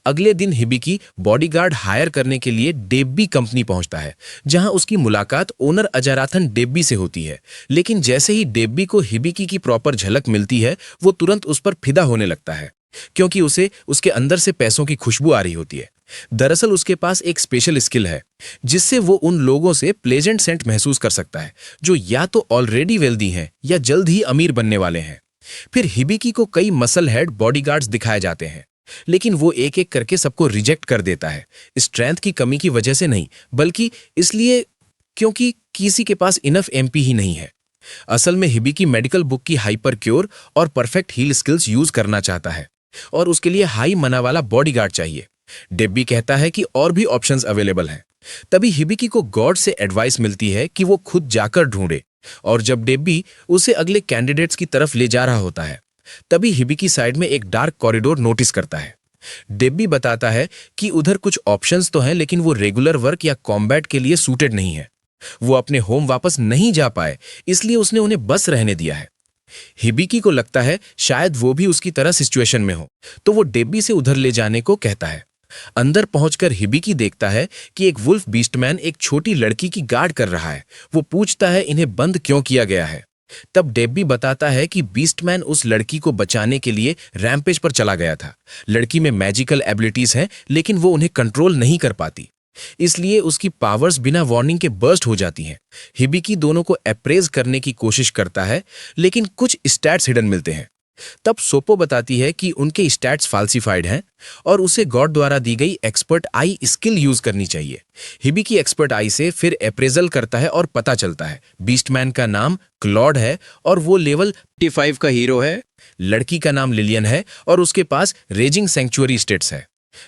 [SPEAKER 1] अगले दिन हिबिकी बॉडीगार्ड हायर करने के लिए डेब्बी कंपनी पहुंचता है, जहां उसकी मुलाकात ओनर अजाराथन डेब्बी से होती है। लेकिन जैसे ही डेब्बी को हिबिकी की प्रॉपर झलक मिलती है, वो तुरंत उस पर फिदा होने लगता है, क्योंकि उसे उसके अंदर से पैसों की खुशबू आ रही होती है। दरअसल उसके पास एक स्पेशल स्किल है, जिससे वो उन लोगों से प्लेजेंट सेंट महसूस कर सकता है जो या तो ऑलरेडी वेल्दी हैं या जल्द ही अमीर बनने वाले हैं। फिर हिबिकी को कई मसल हेड बॉडीगार्ड्स दिखाए जाते हैं, लेकिन वो एक एक करके सबको रिजेक्ट कर देता है, स्ट्रेंथ की कमी की वजह से नहीं, बल्कि इसलिए क्योंकि किसी के पास इनफ एमपी ही नहीं है। असल में हिबिकी मेडिकल बुक की हाइपर क्योर और परफेक्ट हील स्किल्स यूज करना चाहता है, और उसके लिए हाई मना वाला बॉडीगार्ड चाहिए। डेब्बी कहता है कि और भी ऑप्शंस अवेलेबल हैं। तभी हिबिकी को गॉड से एडवाइस मिलती है कि वो खुद जाकर ढूंढे, और जब डेब्बी उसे अगले कैंडिडेट्स की तरफ ले जा रहा होता है, तभी हिबिकी साइड में एक डार्क कॉरिडोर नोटिस करता है। डेब्बी बताता है कि उधर कुछ ऑप्शंस तो हैं, लेकिन वो रेगुलर वर्क या कॉम्बैट के लिए सूटेड नहीं है। वो अपने होम वापस नहीं जा पाए, इसलिए उसने उन्हें बस रहने दिया है। हिबिकी को लगता है शायद वो भी उसकी तरह सिचुएशन में हो, तो वो डेब्बी से उधर ले जाने को कहता है। अंदर पहुंचकर हिबिकी देखता है कि एक वुल्फ बीस्टमैन एक छोटी लड़की की गार्ड कर रहा है। वो पूछता है इन्हें बंद क्यों किया गया है। तब डेब्बी बताता है कि बीस्टमैन उस लड़की को बचाने के लिए रैम्पेज पर चला गया था। लड़की में मैजिकल एबिलिटीज हैं, लेकिन वो उन्हें कंट्रोल नहीं कर पाती, इसलिए उसकी पावर्स बिना वार्निंग के बर्स्ट हो जाती हैं। हिबिकी दोनों को अप्रेज करने की कोशिश करता है, लेकिन कुछ स्टैट्स हिडन मिलते हैं। तब सोपो बताती है कि उनके स्टैट्स फाल्सिफाइड हैं और उसे गॉड द्वारा दी गई एक्सपर्ट आई स्किल यूज करनी चाहिए। हिबिकी एक्सपर्ट आई से फिर अप्रेजल करता है और पता चलता है बीस्टमैन का नाम क्लॉड है और वो लेवल
[SPEAKER 4] 55 का हीरो है।
[SPEAKER 1] लड़की का नाम लिलियन है और उसके पास रेजिंग सेंचुअरी स्टेट्स है,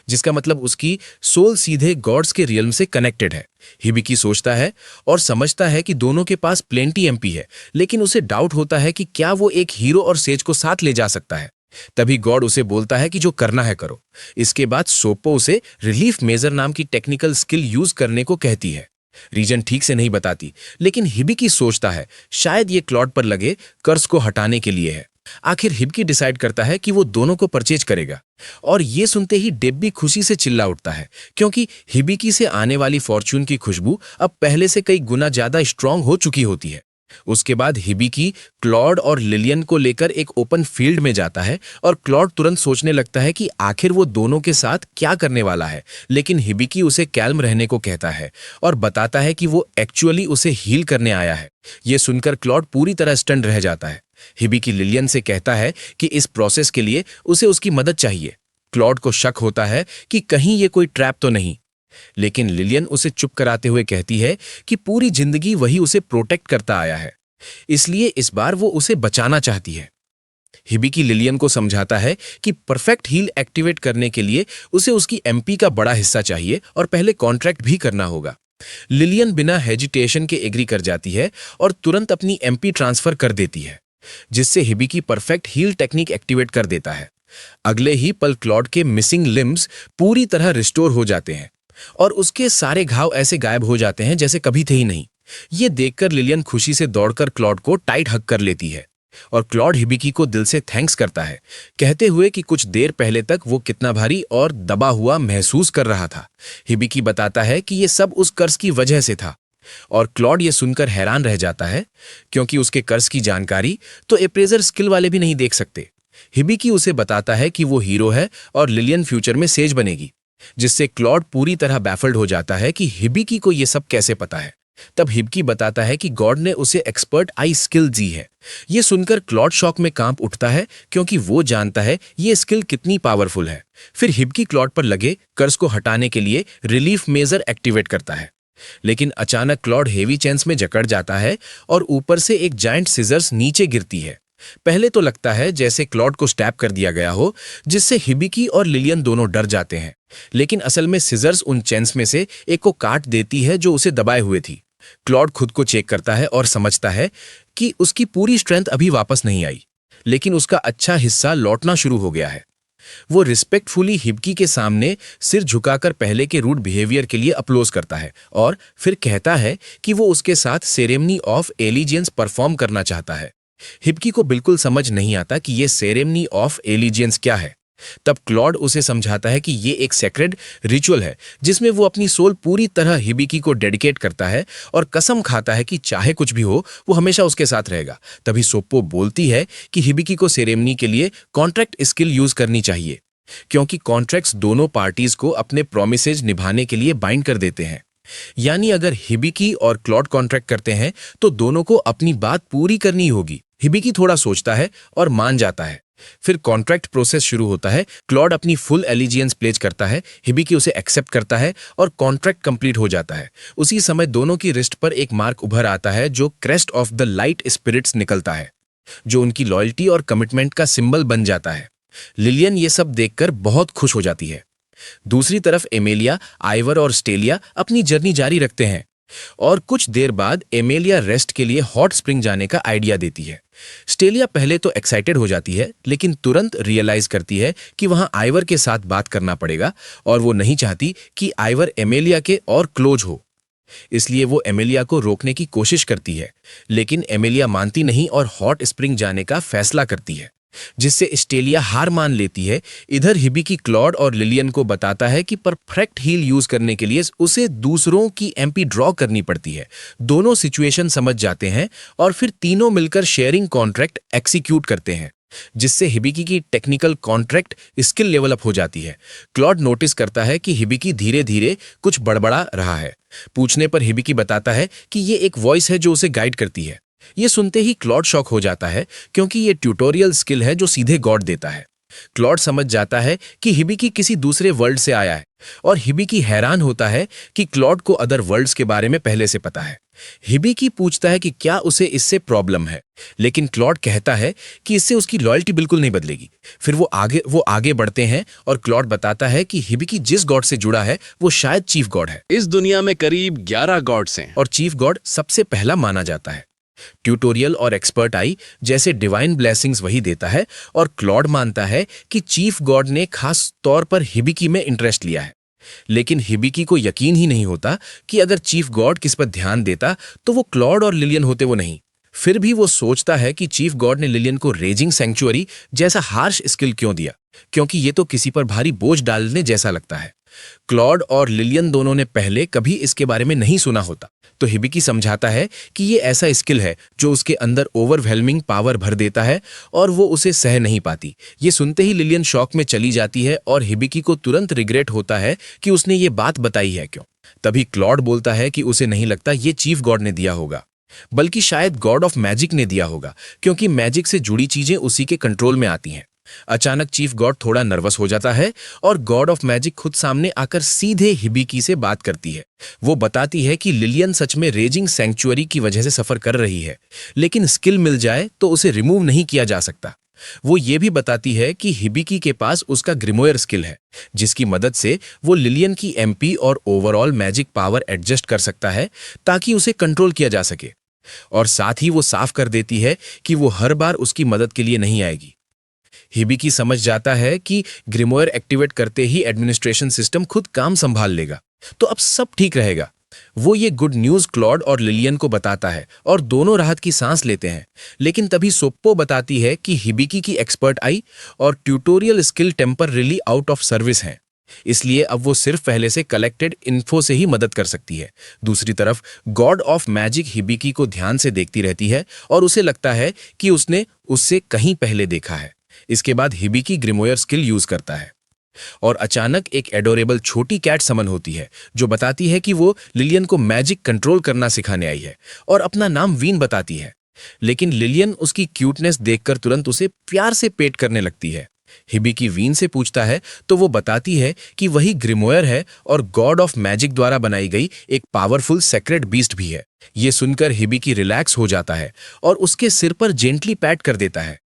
[SPEAKER 1] जिसका मतलब उसकी सोल सीधे गॉड्स के रियल्म से कनेक्टेड है। हिबिकी सोचता है और समझता है कि दोनों के पास प्लेंटी एमपी है, लेकिन उसे डाउट होता है कि क्या वो एक हीरो और सेज को साथ ले जा सकता है। तभी गॉड उसे बोलता है कि जो करना है करो। इसके बाद सोपो उसे रिलीफ मेजर नाम की टेक्निकल स्किल यूज करने को कहती है। रीजन ठीक से नहीं बताती, लेकिन हिबिकी सोचता है शायद ये क्लॉड पर लगे कर्ज को हटाने के लिए है। आखिर हिबिकी डिसाइड करता है कि वो दोनों को परचेज करेगा, और ये सुनते ही डेब्बी खुशी से चिल्ला उठता है, क्योंकि हिबिकी से आने वाली फॉर्च्यून की खुशबू अब पहले से कई गुना ज्यादा स्ट्रांग हो चुकी होती है। उसके बाद हिबिकी क्लॉड और लिलियन को लेकर एक ओपन फील्ड में जाता है और क्लॉड तुरंत सोचने लगता है कि आखिर वो दोनों के साथ क्या करने वाला है, लेकिन हिबिकी उसे कैल्म रहने को कहता है और बताता है कि वो एक्चुअली उसे हील करने आया है। ये सुनकर क्लॉड पूरी तरह स्टन रह जाता है। हिबिकी लिलियन से कहता है कि इस प्रोसेस के लिए उसे उसकी मदद चाहिए। क्लॉड को शक होता है कि कहीं ये कोई ट्रैप तो नहीं, लेकिन लिलियन उसे चुप कराते हुए कहती है कि पूरी जिंदगी वही उसे प्रोटेक्ट करता आया है, इसलिए इस बार वो उसे बचाना चाहती है। हिबिकी लिलियन को समझाता है कि परफेक्ट हील एक्टिवेट करने के लिए उसे उसकी एमपी का बड़ा हिस्सा चाहिए और पहले कॉन्ट्रैक्ट भी करना होगा। लिलियन बिना हेजिटेशन के एग्री कर जाती है और तुरंत अपनी एमपी ट्रांसफर कर देती है, जिससे Hibiki perfect heal technique activate कर देता है। अगले ही पल क्लॉड के मिसिंग लिम्स पूरी तरह रिस्टोर हो जाते हैं और उसके सारे घाव ऐसे गायब हो जाते हैं जैसे कभी थे ही नहीं। ये देखकर लिलियन खुशी से दौड़कर क्लॉड को टाइट हग कर लेती है और क्लॉड हिबिकी को दिल से थैंक्स करता है, कहते हुए कि कुछ देर पहले तक वो कितना भारी और दबा हुआ महसूस कर रहा था। हिबिकी बताता है कि ये सब उस कर्ज की वजह से था और क्लॉड ये सुनकर हैरान रह जाता है, क्योंकि उसके कर्ज की जानकारी तो अप्रेजर स्किल वाले भी नहीं देख सकते। हिबिकी उसे बताता है कि वो हीरो है और लिलियन फ्यूचर में सेज बनेगी, जिससे क्लॉड पूरी तरह बैफल्ड हो जाता है कि हिबिकी को ये सब कैसे पता है। तब हिबिकी बताता है कि गॉड ने उसे एक्सपर्ट आई स्किल दी है। ये सुनकर क्लॉड शॉक में कांप उठता है, क्योंकि वो जानता है ये स्किल कितनी पावरफुल है। फिर हिबिकी क्लॉड पर लगे कर्ज को हटाने के लिए रिलीफ मेजर एक्टिवेट करता है, लेकिन अचानक क्लॉड हेवी चेन्स में जकड़ जाता है और ऊपर से एक जायंट सिजर्स नीचे गिरती है। पहले तो लगता है जैसे क्लॉड को स्टैब कर दिया गया हो, जिससे हिबिकी और लिलियन दोनों डर जाते हैं, लेकिन असल में सिजर्स उन चेन्स में से एक को काट देती है जो उसे दबाए हुए थी। क्लॉड खुद को चेक करता है और समझता है कि उसकी पूरी स्ट्रेंथ अभी वापस नहीं आई, लेकिन उसका अच्छा हिस्सा लौटना शुरू हो गया है। वो रिस्पेक्टफुली हिबिकी के सामने सिर झुकाकर पहले के रूड बिहेवियर के लिए अप्लोज करता है और फिर कहता है कि वो उसके साथ सेरेमनी ऑफ एलिजियंस परफॉर्म करना चाहता है। हिबिकी को बिल्कुल समझ नहीं आता कि ये सेरेमनी ऑफ एलिजियंस क्या है। तब क्लॉड उसे समझाता है कि ये एक सेक्रेड रिचुअल है, जिसमें वो अपनी सोल पूरी तरह हिबिकी को डेडिकेट करता है और कसम खाता है कि चाहे कुछ भी हो वो हमेशा उसके साथ रहेगा। तभी सोप्पो बोलती है कि हिबिकी को सेरेमनी के लिए कॉन्ट्रैक्ट स्किल यूज करनी चाहिए, क्योंकि कॉन्ट्रैक्ट्स दोनों पार्टीज को अपने प्रोमिसेज निभाने के लिए बाइंड कर देते हैं। यानी अगर हिबिकी और क्लॉड कॉन्ट्रैक्ट करते हैं तो दोनों को अपनी बात पूरी करनी होगी। हिबिकी थोड़ा सोचता है और मान जाता है। फिर कॉन्ट्रैक्ट प्रोसेस शुरू होता है। क्लॉड अपनी फुल एलिजियंस प्लेज करता है, हिबिकी उसे एक्सेप्ट करता है और कॉन्ट्रैक्ट कंप्लीट हो जाता है। उसी समय दोनों की रिस्ट पर एक मार्क उभर आता है जो crest of the light spirits निकलता है, जो उनकी लॉयल्टी और कमिटमेंट का सिंबल बन जाता है। लिलियन ये सब देखकर बहुत खुश हो जाती है। दूसरी तरफ एमेलिया, आइवर और स्टेलिया अपनी जर्नी जारी रखते हैं और कुछ देर बाद एमेलिया रेस्ट के लिए हॉट स्प्रिंग जाने का आइडिया देती है। स्टेलिया पहले तो एक्साइटेड हो जाती है, लेकिन तुरंत रियलाइज करती है कि वहां आइवर के साथ बात करना पड़ेगा और वो नहीं चाहती कि आइवर एमेलिया के और क्लोज हो। इसलिए वो एमेलिया को रोकने की कोशिश करती है, लेकिन एमेलिया मानती नहीं और हॉट स्प्रिंग जाने का फैसला करती है, जिससे स्टेलिया हार मान लेती है। इधर हिबिकी क्लॉड और लिलियन को बताता है कि परफेक्ट हील यूज करने के लिए उसे दूसरों की एमपी ड्रॉ करनी पड़ती है। दोनों सिचुएशन समझ जाते हैं और फिर तीनों मिलकर शेयरिंग कॉन्ट्रैक्ट एक्सिक्यूट करते हैं, जिससे हिबिकी की technical contract skill level up हो जाती है। क्लॉड नोटिस करता है कि हिबिकी धीरे धीरे कुछ बड़बड़ा रहा है। पूछने पर हिबिकी बताता है कि ये एक वॉइस है जो उसे गाइड करती है। ये सुनते ही क्लॉड शॉक हो जाता है, क्योंकि ये ट्यूटोरियल स्किल है जो सीधे गॉड देता है। क्लॉड समझ जाता है कि हिबिकी किसी दूसरे वर्ल्ड से आया है और हिबिकी हैरान होता है कि क्लॉड को अदर वर्ल्ड्स के बारे में पहले से पता है। हिबिकी पूछता है कि क्या उसे इससे प्रॉब्लम है, लेकिन क्लॉड कहता है कि इससे उसकी लॉयल्टी बिल्कुल नहीं बदलेगी। फिर वो आगे बढ़ते हैं और क्लॉड बताता है कि हिबिकी जिस गॉड से जुड़ा है वो शायद चीफ गॉड है।
[SPEAKER 4] इस दुनिया में करीब 11 गॉड्स हैं
[SPEAKER 1] और चीफ गॉड सबसे पहला माना जाता है। ट्यूटोरियल और एक्सपर्ट आई जैसे डिवाइन ब्लेसिंग्स वही देता है और क्लॉड मानता है कि चीफ गॉड ने खास तौर पर हिबिकी में इंटरेस्ट लिया है। लेकिन हिबिकी को यकीन ही नहीं होता कि अगर चीफ गॉड किस पर ध्यान देता तो वो क्लॉड और लिलियन होते वो नहीं। फिर भी वो सोचता है कि चीफ गॉड ने लिलियन को रेजिंग सैंक्चुअरी जैसा हार्श स्किल क्यों दिया, क्योंकि ये तो किसी पर भारी बोझ डालने जैसा लगता है। क्लॉड और लिलियन दोनों ने पहले कभी इसके बारे में नहीं सुना होता, तो हिबिकी समझाता है कि ये ऐसा स्किल है जो उसके अंदर ओवरवेलमिंग पावर भर देता है और वो उसे सह नहीं पाती। ये सुनते ही लिलियन शॉक में चली जाती है और हिबिकी को तुरंत रिग्रेट होता है कि उसने ये बात बताई है क्यों। तभी क्लॉड बोलता है कि उसे नहीं लगता ये चीफ गॉड ने दिया होगा, बल्कि शायद गॉड ऑफ मैजिक ने दिया होगा, क्योंकि मैजिक से जुड़ी चीजें उसी के कंट्रोल में आती हैं। अचानक चीफ गॉड थोड़ा नर्वस हो जाता है और गॉड ऑफ मैजिक खुद सामने आकर सीधे हिबिकी से बात करती है। वो बताती है कि लिलियन सच में रेजिंग सैंक्चुअरी की वजह से सफर कर रही है, लेकिन स्किल मिल जाए तो उसे रिमूव नहीं किया जा सकता। वो ये भी बताती है कि हिबिकी के पास उसका ग्रिमोयर स्किल है, जिसकी मदद से वो लिलियन की एमपी और ओवरऑल मैजिक पावर एडजस्ट कर सकता है ताकि उसे कंट्रोल किया जा सके। और साथ ही वो साफ कर देती है कि वो हर बार उसकी मदद के लिए नहीं आएगी। हिबिकी समझ जाता है कि ग्रिमोयर एक्टिवेट करते ही एडमिनिस्ट्रेशन सिस्टम खुद काम संभाल लेगा, तो अब सब ठीक रहेगा। वो ये गुड न्यूज क्लॉड और लिलियन को बताता है और दोनों राहत की सांस लेते हैं। लेकिन तभी सोप्पो बताती है कि हिबिकी की एक्सपर्ट आई और tutorial skill temporarily out of service हैं, इसलिए अब वो सिर्फ पहले से कलेक्टेड इन्फो से ही मदद कर सकती है। दूसरी तरफ गॉड ऑफ मैजिक हिबिकी को ध्यान से देखती रहती है और उसे लगता है कि उसने उससे कहीं पहले देखा है। इसके बाद हिबिकी ग्रिमोयर स्किल यूज करता है और अचानक एक एडोरेबल छोटी कैट समन होती है जो बताती है कि वो लिलियन को मैजिक कंट्रोल करना सिखाने आई है और अपना नाम वीन बताती है। लेकिन लिलियन उसकी क्यूटनेस देखकर तुरंत उसे प्यार से पेट करने लगती है। हिबिकी वीन से पूछता है तो वो बताती है कि वही ग्रिमोयर है और गॉड ऑफ मैजिक द्वारा बनाई गई एक पावरफुल सेक्रेट बीस्ट भी है। ये सुनकर हिबिकी रिलैक्स हो जाता है और उसके सिर पर जेंटली पैट कर देता है।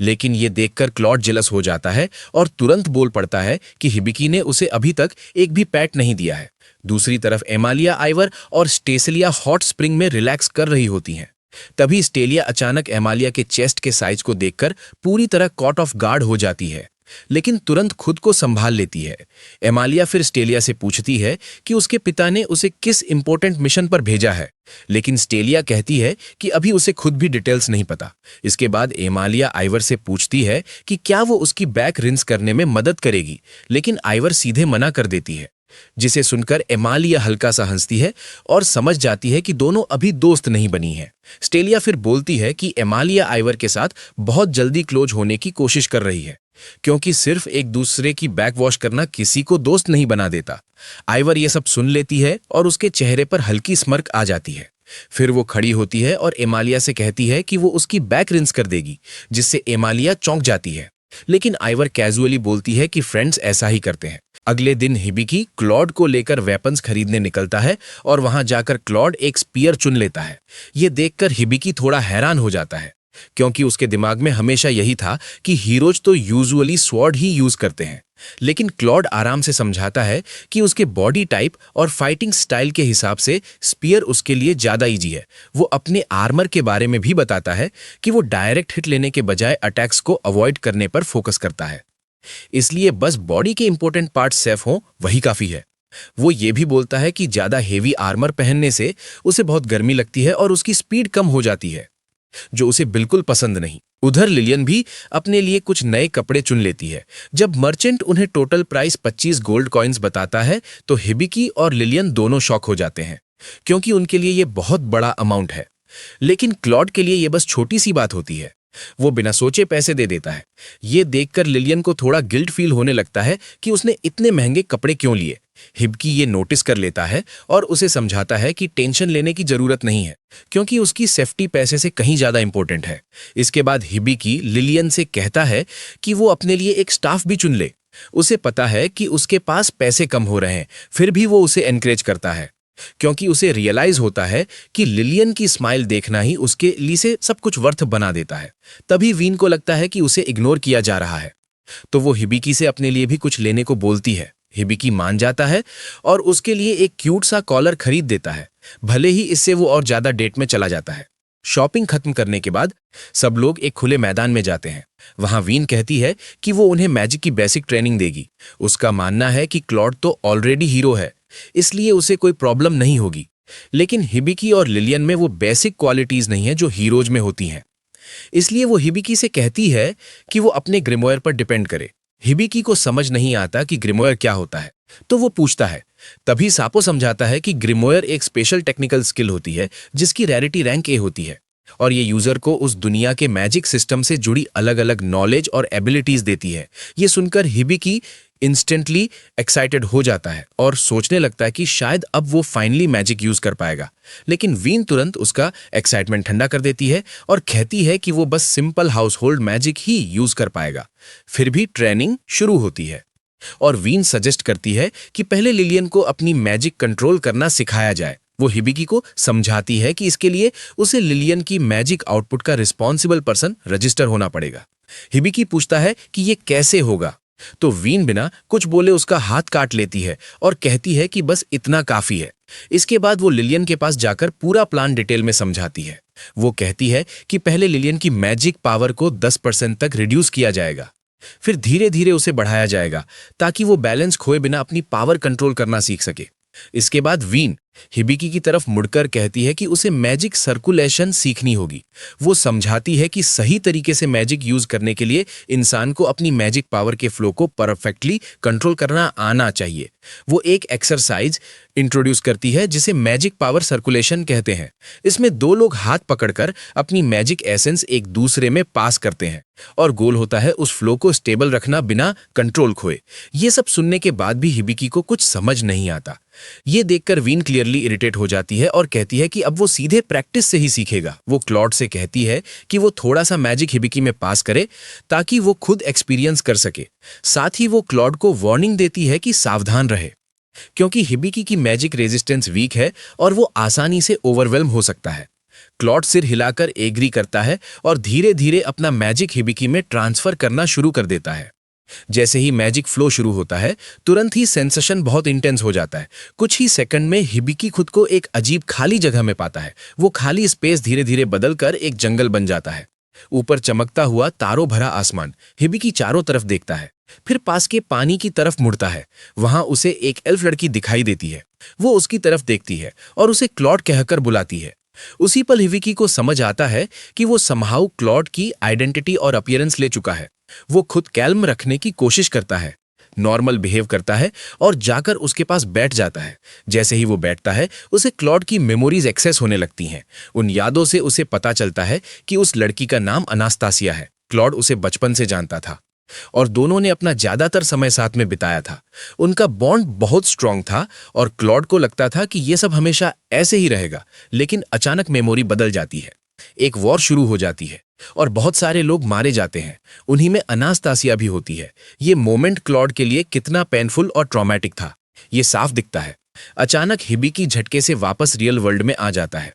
[SPEAKER 1] लेकिन ये देखकर क्लॉड जेलस हो जाता है और तुरंत बोल पड़ता है कि हिबिकी ने उसे अभी तक एक भी पैट नहीं दिया है। दूसरी तरफ एमालिया आइवर और स्टेसिलिया हॉट स्प्रिंग में रिलैक्स कर रही होती हैं। तभी स्टेलिया अचानक एमालिया के चेस्ट के साइज को देखकर पूरी तरह कॉट ऑफ गार्ड हो जाती है, लेकिन तुरंत खुद को संभाल लेती है। एमालिया फिर स्टेलिया से पूछती है कि उसके पिता ने उसे किस इंपॉर्टेंट मिशन पर भेजा है, लेकिन स्टेलिया कहती है कि अभी उसे खुद भी डिटेल्स नहीं पता। इसके बाद एमालिया आइवर से पूछती है कि क्या वो उसकी बैक रिंस करने में मदद करेगी, लेकिन आइवर सीधे मना कर देती है, जिसे सुनकर एमालिया हल्का सा हंसती है और समझ जाती है कि दोनों अभी दोस्त नहीं बनी हैं। स्टेलिया फिर बोलती है कि एमालिया आइवर के साथ बहुत जल्दी क्लोज होने की कोशिश कर रही है, क्योंकि सिर्फ एक दूसरे की बैक वॉश करना किसी को दोस्त नहीं बना देता। आइवर ये सब सुन लेती है और उसके चेहरे पर हल्की स्मर्क आ जाती है। फिर वो खड़ी होती है और एमालिया से कहती है कि वो उसकी बैक रिंस कर देगी, जिससे एमालिया चौंक जाती है। लेकिन आइवर कैजुअली बोलती है कि फ्रेंड्स ऐसा ही करते हैं। अगले दिन हिबिकी क्लॉड को लेकर वेपन्स खरीदने निकलता है और वहां जाकर क्लॉड एक स्पीयर चुन लेता है। ये देखकर हिबिकी थोड़ा हैरान हो जाता है, क्योंकि उसके दिमाग में हमेशा यही था कि हीरोज तो यूजुअली स्वॉर्ड ही यूज करते हैं। लेकिन क्लॉड आराम से समझाता है कि उसके बॉडी टाइप और फाइटिंग स्टाइल के हिसाब से स्पीयर उसके लिए ज्यादा इजी है। वो अपने आर्मर के बारे में भी बताता है कि वो डायरेक्ट हिट लेने के बजाय अटैक्स को अवॉइड करने पर फोकस करता है, इसलिए बस बॉडी के इंपॉर्टेंट पार्ट सेफ हों वही काफी है। वो ये भी बोलता है कि ज्यादा हेवी आर्मर पहनने से उसे बहुत गर्मी लगती है और उसकी स्पीड कम हो जाती है, जो उसे बिल्कुल पसंद नहीं। उधर लिलियन भी अपने लिए कुछ नए कपड़े चुन लेती है। जब मर्चेंट उन्हें टोटल प्राइस 25 गोल्ड कॉइन्स बताता है तो हिबिकी और लिलियन दोनों शॉक हो जाते हैं, क्योंकि उनके लिए ये बहुत बड़ा अमाउंट है। लेकिन क्लॉड के लिए ये बस छोटी सी बात होती है। वो बिना सोचे पैसे दे देता है। ये देखकर लिलियन को थोड़ा गिल्ट फील होने लगता है कि उसने इतने महंगे कपड़े क्यों लिए। हिबिकी ये नोटिस कर लेता है और उसे समझाता है कि टेंशन लेने की जरूरत नहीं है, क्योंकि उसकी सेफ्टी पैसे से कहीं ज्यादा इंपॉर्टेंट है। इसके बाद हिबिकी लिलियन से कहता है कि वो अपने लिए एक स्टाफ भी चुन ले। उसे पता है कि उसके पास पैसे कम हो रहे हैं, फिर भी वो उसे एनकरेज करता है, क्योंकि उसे रियलाइज होता है कि लिलियन की स्माइल देखना ही उसके लिए से सब कुछ वर्थ बना देता है। तभी वीन को लगता है कि उसे इग्नोर किया जा रहा है, तो वो हिबिकी से अपने लिए भी कुछ लेने को बोलती है। हिबिकी मान जाता है और उसके लिए एक क्यूट सा कॉलर खरीद देता है, भले ही इससे वो और ज्यादा डेट में चला जाता है। शॉपिंग खत्म करने के बाद सब लोग एक खुले मैदान में जाते हैं। वहां वीन कहती है कि वो उन्हें मैजिक की बेसिक ट्रेनिंग देगी। उसका मानना है कि क्लॉड तो ऑलरेडी हीरो है, इसलिए उसे कोई प्रॉब्लम नहीं होगी। लेकिन हिबिकी और लिलियन में वो बेसिक क्वालिटीज नहीं है जो हीरोज में होती हैं। इसलिए वो हिबिकी से कहती है कि वो अपने ग्रिमोयर पर डिपेंड करे। हिबिकी को समझ नहीं आता कि ग्रिमोयर क्या होता है, तो वो पूछता है। तभी सापो समझाता है कि ग्रिमोयर एक स्पेशल टेक्निकल स्किल होती है जिसकी रैरिटी रैंक ए होती है, और ये यूजर को उस दुनिया के मैजिक सिस्टम से जुड़ी अलग अलग नॉलेज और एबिलिटीज देती है। ये सुनकर हिबिकी इंस्टेंटली एक्साइटेड हो जाता है और सोचने लगता है कि शायद अब वो फाइनली मैजिक यूज कर पाएगा। लेकिन वीन तुरंत उसका एक्साइटमेंट ठंडा कर देती है और कहती है कि वो बस सिंपल हाउस होल्ड मैजिक ही यूज कर पाएगा। फिर भी ट्रेनिंग शुरू होती है और वीन सजेस्ट करती है कि पहले लिलियन को अपनी मैजिक कंट्रोल करना सिखाया जाए। वो हिबिकी को समझाती है कि इसके लिए उसे लिलियन की मैजिक आउटपुट का रिस्पॉन्सिबल पर्सन रजिस्टर होना पड़ेगा। हिबिकी पूछता है कि ये कैसे होगा, तो वीन बिना कुछ बोले उसका हाथ काट लेती है और कहती है कि बस इतना काफी है। इसके बाद वो लिलियन के पास जाकर पूरा प्लान डिटेल में समझाती है। वो कहती है कि पहले लिलियन की मैजिक पावर को 10% तक रिड्यूस किया जाएगा, फिर धीरे धीरे उसे बढ़ाया जाएगा ताकि वो बैलेंस खोए बिना अपनी पावर कंट्रोल करना सीख सके। इसके बाद वीन हिबिकी की तरफ मुड़कर कहती है कि उसे मैजिक सर्कुलेशन सीखनी होगी। वो समझाती है कि सही तरीके से मैजिक यूज करने के लिए इंसान को अपनी मैजिक पावर के फ्लो को परफेक्टली कंट्रोल करना आना चाहिए। वो एक एक्सरसाइज इंट्रोड्यूस करती है जिसे मैजिक पावर सर्कुलेशन कहते हैं। इसमें दो लोग हाथ पकड़कर अपनी मैजिक एसेंस एक दूसरे में पास करते हैं और गोल होता है उस फ्लो को स्टेबल रखना बिना कंट्रोल खोए। ये सब सुनने के बाद भी हिबिकी को कुछ समझ नहीं आता। ये देखकर वीन क्लियरली इरिटेट हो जाती है और कहती है कि अब वो सीधे प्रैक्टिस से ही सीखेगा। वो क्लॉड से कहती है कि वो थोड़ा सा मैजिक हिबिकी में पास करे ताकि वो खुद एक्सपीरियंस कर सके। साथ ही वो क्लॉड को वार्निंग देती है कि सावधान रहे, क्योंकि हिबिकी की मैजिक रेजिस्टेंस वीक है और वो आसानी से ओवरवेल्म हो सकता है। क्लॉड सिर हिलाकर एग्री करता है और धीरे धीरे अपना मैजिक हिबिकी में ट्रांसफर करना शुरू कर देता है। जैसे ही मैजिक फ्लो शुरू होता है, तुरंत ही सेंसेशन बहुत इंटेंस हो जाता है। कुछ ही सेकंड में हिबिकी खुद को एक अजीब खाली जगह में पाता है। वो खाली स्पेस धीरे धीरे बदलकर एक जंगल बन जाता है। ऊपर चमकता हुआ तारों भरा आसमान। हिबिकी चारों तरफ देखता है, फिर पास के पानी की तरफ मुड़ता है। वहां उसे एक एल्फ लड़की दिखाई देती है। वो उसकी तरफ देखती है और उसे क्लॉड कहकर बुलाती है। उसी पल हिबिकी को समझ आता है कि वो समहाउ क्लॉड की आइडेंटिटी और अपीयरेंस ले चुका है। वो खुद कैल्म रखने की कोशिश करता है, नॉर्मल बिहेव करता है और जाकर उसके पास बैठ जाता है। जैसे ही वो बैठता है, उसे क्लॉड की मेमोरीज एक्सेस होने लगती हैं। उन यादों से उसे पता चलता है कि उस लड़की का नाम अनास्तासिया है। क्लॉड उसे बचपन से जानता था और दोनों ने अपना ज्यादातर समय साथ में बिताया था। उनका बॉन्ड बहुत स्ट्रांग था और क्लॉड को लगता था कि ये सब हमेशा ऐसे ही रहेगा। लेकिन अचानक मेमोरी बदल जाती है। एक वॉर शुरू हो जाती है और बहुत सारे लोग मारे जाते हैं। उन्हीं में अनास्तासिया भी होती है। ये मोमेंट क्लॉड के लिए कितना पेनफुल और ट्रॉमेटिक था, ये साफ दिखता है। अचानक हिबिकी झटके से वापस रियल वर्ल्ड में आ जाता है।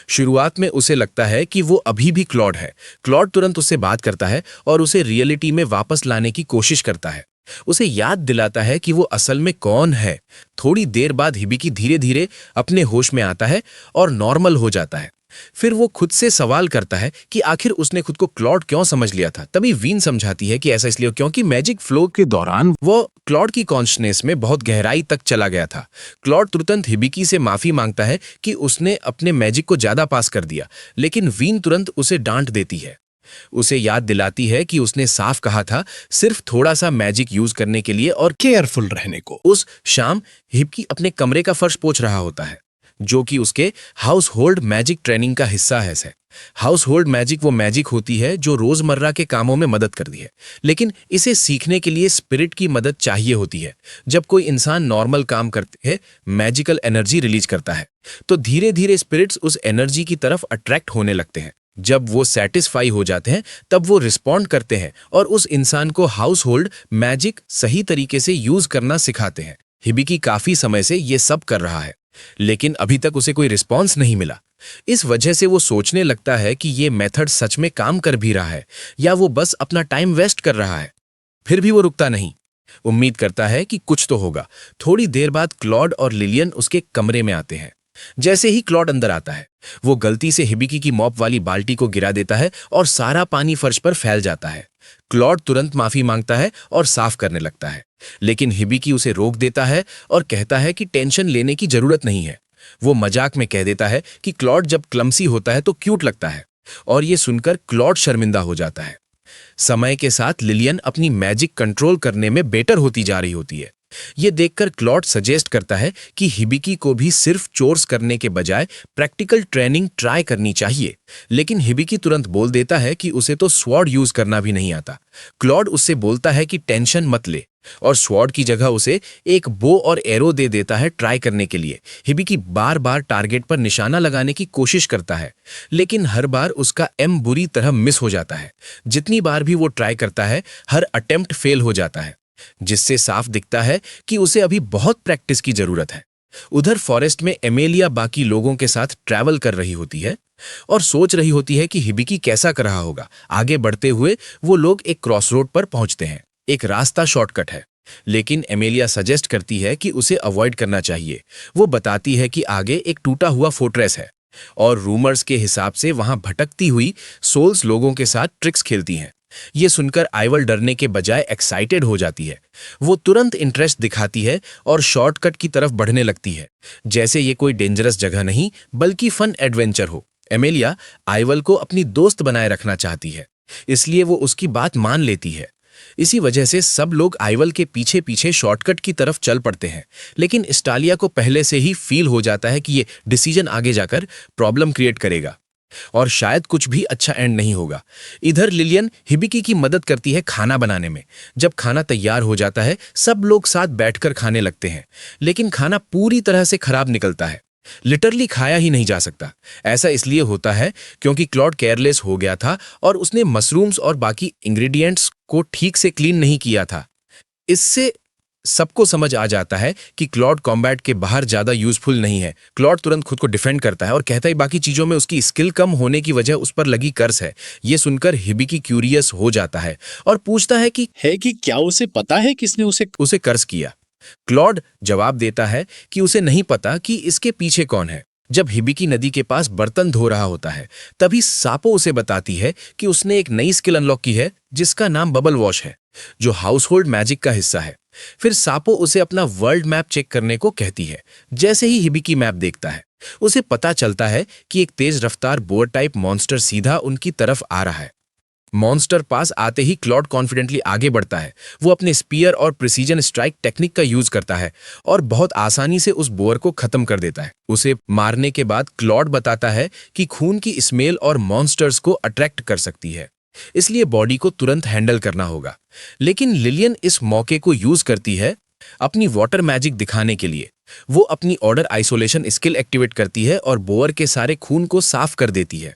[SPEAKER 1] शुरुआत में उसे लगता है कि वो अभी भी क्लॉड है। क्लॉड तुरंत उससे बात करता है और उसे रियलिटी में वापस लाने की कोशिश करता है। उसे याद दिलाता है कि वो असल में कौन है। थोड़ी देर बाद हिबिकी धीरे धीरे अपने होश में आता है और नॉर्मल हो जाता है। फिर वो खुद से सवाल करता है कि आखिर उसने खुद को क्लॉड क्यों समझ लिया था। तभी वीन समझाती है कि ऐसा इसलिए क्योंकि मैजिक फ्लो के दौरान वो क्लॉड की कॉन्शनेस में बहुत गहराई तक चला गया था। क्लॉड तुरंत हिबिकी से माफी मांगता है कि उसने अपने मैजिक को ज्यादा पास कर दिया, लेकिन वीन तुरंत उसे डांट देती है। उसे याद दिलाती है कि उसने साफ कहा था सिर्फ थोड़ा सा मैजिक यूज करने के लिए और केयरफुल रहने को। उस शाम हिबिकी अपने कमरे का फर्श पोंछ रहा होता है, जो कि उसके हाउस होल्ड मैजिक ट्रेनिंग का हिस्सा है। हाउस होल्ड मैजिक वो मैजिक होती है जो रोजमर्रा के कामों में मदद करती है, लेकिन इसे सीखने के लिए स्पिरिट की मदद चाहिए होती है। जब कोई इंसान नॉर्मल काम करते हैं, मैजिकल एनर्जी रिलीज करता है, तो धीरे धीरे स्पिरिट्स उस एनर्जी की तरफ अट्रैक्ट होने लगते हैं। जब वो सेटिस्फाई हो जाते हैं, तब वो रिस्पॉन्ड करते हैं और उस इंसान को हाउस होल्ड मैजिक सही तरीके से यूज करना सिखाते हैं। हिबिकी काफी समय से ये सब कर रहा है, लेकिन अभी तक उसे कोई रिस्पॉन्स नहीं मिला। इस वजह से वो सोचने लगता है कि ये मेथड सच में काम कर भी रहा है या वो बस अपना टाइम वेस्ट कर रहा है। फिर भी वो रुकता नहीं, उम्मीद करता है कि कुछ तो होगा। थोड़ी देर बाद क्लॉड और लिलियन उसके कमरे में आते हैं। जैसे ही क्लॉड अंदर आता है, वो गलती से हिबिकी की मॉप वाली बाल्टी को गिरा देता है और सारा पानी फर्श पर फैल जाता है। क्लॉड तुरंत माफी मांगता है और साफ करने लगता है, लेकिन हिबिकी उसे रोक देता है और कहता है कि टेंशन लेने की जरूरत नहीं है। वो मजाक में कह देता है कि क्लॉड जब क्लमसी होता है तो क्यूट लगता है, और ये सुनकर क्लॉड शर्मिंदा हो जाता है। समय के साथ लिलियन अपनी मैजिक कंट्रोल करने में बेटर होती जा रही होती है। ये देखकर क्लॉड सजेस्ट करता है कि हिबिकी को भी सिर्फ चोर्स करने के बजाय प्रैक्टिकल ट्रेनिंग ट्राई करनी चाहिए, लेकिन हिबिकी तुरंत बोल देता है कि उसे तो स्वॉर्ड यूज करना भी नहीं आता। क्लॉड उससे बोलता है कि टेंशन मत ले, और स्वॉर्ड की जगह उसे एक बो और एरो दे देता है ट्राई करने के लिए। हिबिकी बार बार टारगेट पर निशाना लगाने की कोशिश करता है, लेकिन हर बार उसका एम बुरी तरह मिस हो जाता है। जितनी बार भी वो ट्राई करता है, हर अटेम्प्ट फेल हो जाता है, जिससे साफ दिखता है कि उसे अभी बहुत प्रैक्टिस की जरूरत है। उधर फॉरेस्ट में एमेलिया बाकी लोगों के साथ ट्रैवल कर रही होती है और सोच रही होती है कि हिबिकी कैसा कर रहा होगा। आगे बढ़ते हुए वो लोग एक क्रॉसरोड पर पहुंचते हैं। एक रास्ता शॉर्टकट है, लेकिन एमेलिया सजेस्ट करती है कि उसे अवॉइड करना चाहिए। वो बताती है कि आगे एक टूटा हुआ फोर्ट्रेस है और रूमर्स के हिसाब से वहां भटकती हुई सोल्स लोगों के साथ ट्रिक्स खेलती हैं। ये सुनकर आइवल डरने के बजाय एक्साइटेड हो जाती है। वो तुरंत इंटरेस्ट दिखाती है और शॉर्टकट की तरफ बढ़ने लगती है, जैसे ये कोई डेंजरस जगह नहीं बल्कि फन एडवेंचर हो। एमेलिया आइवल को अपनी दोस्त बनाए रखना चाहती है, इसलिए वो उसकी बात मान लेती है। इसी वजह से सब लोग आइवल के पीछे पीछे शॉर्टकट की तरफ चल पड़ते हैं, लेकिन स्टालिया को पहले से ही फील हो जाता है कि ये डिसीजन आगे जाकर प्रॉब्लम क्रिएट करेगा और शायद कुछ भी अच्छा एंड नहीं होगा। इधर लिलियन हिबिकी की मदद करती है खाना बनाने में। जब खाना तैयार हो जाता है, सब लोग साथ बैठकर खाने लगते हैं, लेकिन खाना पूरी तरह से खराब निकलता है। लिटरली खाया ही नहीं जा सकता। ऐसा इसलिए होता है क्योंकि क्लॉड केयरलेस हो गया था और उसने मशरूम्स और बाकी इंग्रेडिएंट्स को ठीक से क्लीन नहीं किया था। इससे सबको समझ आ जाता है कि क्लॉड कॉम्बैट के बाहर ज्यादा यूजफुल नहीं है। क्लॉड तुरंत खुद को डिफेंड करता है और कहता है बाकी चीजों में उसकी स्किल कम होने की वजह उस पर लगी कर्ज है। ये सुनकर हिबिकी क्यूरियस हो जाता है और पूछता है कि
[SPEAKER 6] क्या उसे पता है किसने उसे
[SPEAKER 1] कर्ज किया। क्लॉड जवाब देता है कि उसे नहीं पता कि इसके पीछे कौन है। जब हिबिकी नदी के पास बर्तन धो रहा होता है, तभी सापो उसे बताती है कि उसने एक नई स्किल अनलॉक की है जिसका नाम बबल वॉश है, जो हाउसहोल्ड मैजिक का हिस्सा है। फिर सापो उसे अपना वर्ल्ड मैप चेक करने को कहती है। जैसे ही हिबिकी मैप देखता है, उसे पता चलता है कि एक तेज रफ्तार बोर टाइप मॉन्स्टर सीधा उनकी तरफ आ रहा है। मॉन्स्टर पास आते ही क्लॉड कॉन्फिडेंटली आगे बढ़ता है। वो अपने स्पीयर और प्रिसीजन स्ट्राइक टेक्निक का यूज करता है और बहुत आसानी से उस बोर को खत्म कर देता है। उसे मारने के बाद क्लॉड बताता है कि खून की स्मेल और मॉन्स्टर्स को अट्रैक्ट कर सकती है, इसलिए बॉडी को तुरंत हैंडल करना होगा। लेकिन लिलियन इस मौके को यूज करती है अपनी वाटर मैजिक दिखाने के लिए। वो अपनी ऑर्डर आइसोलेशन स्किल एक्टिवेट करती है और बोअर के सारे खून को साफ कर देती है,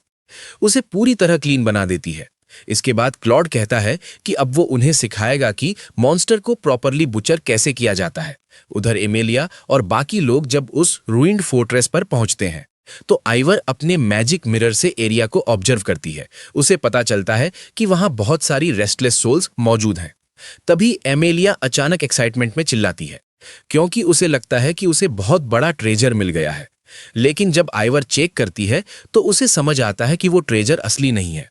[SPEAKER 1] उसे पूरी तरह क्लीन बना देती है। इसके बाद क्लॉड कहता है कि अब वो उन्हें सिखाएगा कि मॉन्स्टर को प्रॉपरली बुचर कैसे किया जाता है। उधर एमेलिया और बाकी लोग जब उस रूइंड फोर्ट्रेस पर पहुंचते हैं, तो आइवर अपने मैजिक मिरर से एरिया को ऑब्जर्व करती है। उसे पता चलता है कि वहां बहुत सारी रेस्टलेस सोल्स मौजूद हैं। तभी एमेलिया अचानक एक्साइटमेंट में चिल्लाती है, क्योंकि उसे लगता है कि उसे बहुत बड़ा ट्रेजर मिल गया है। लेकिन जब आइवर चेक करती है, तो उसे समझ आता है कि वो ट्रेजर असली नहीं है।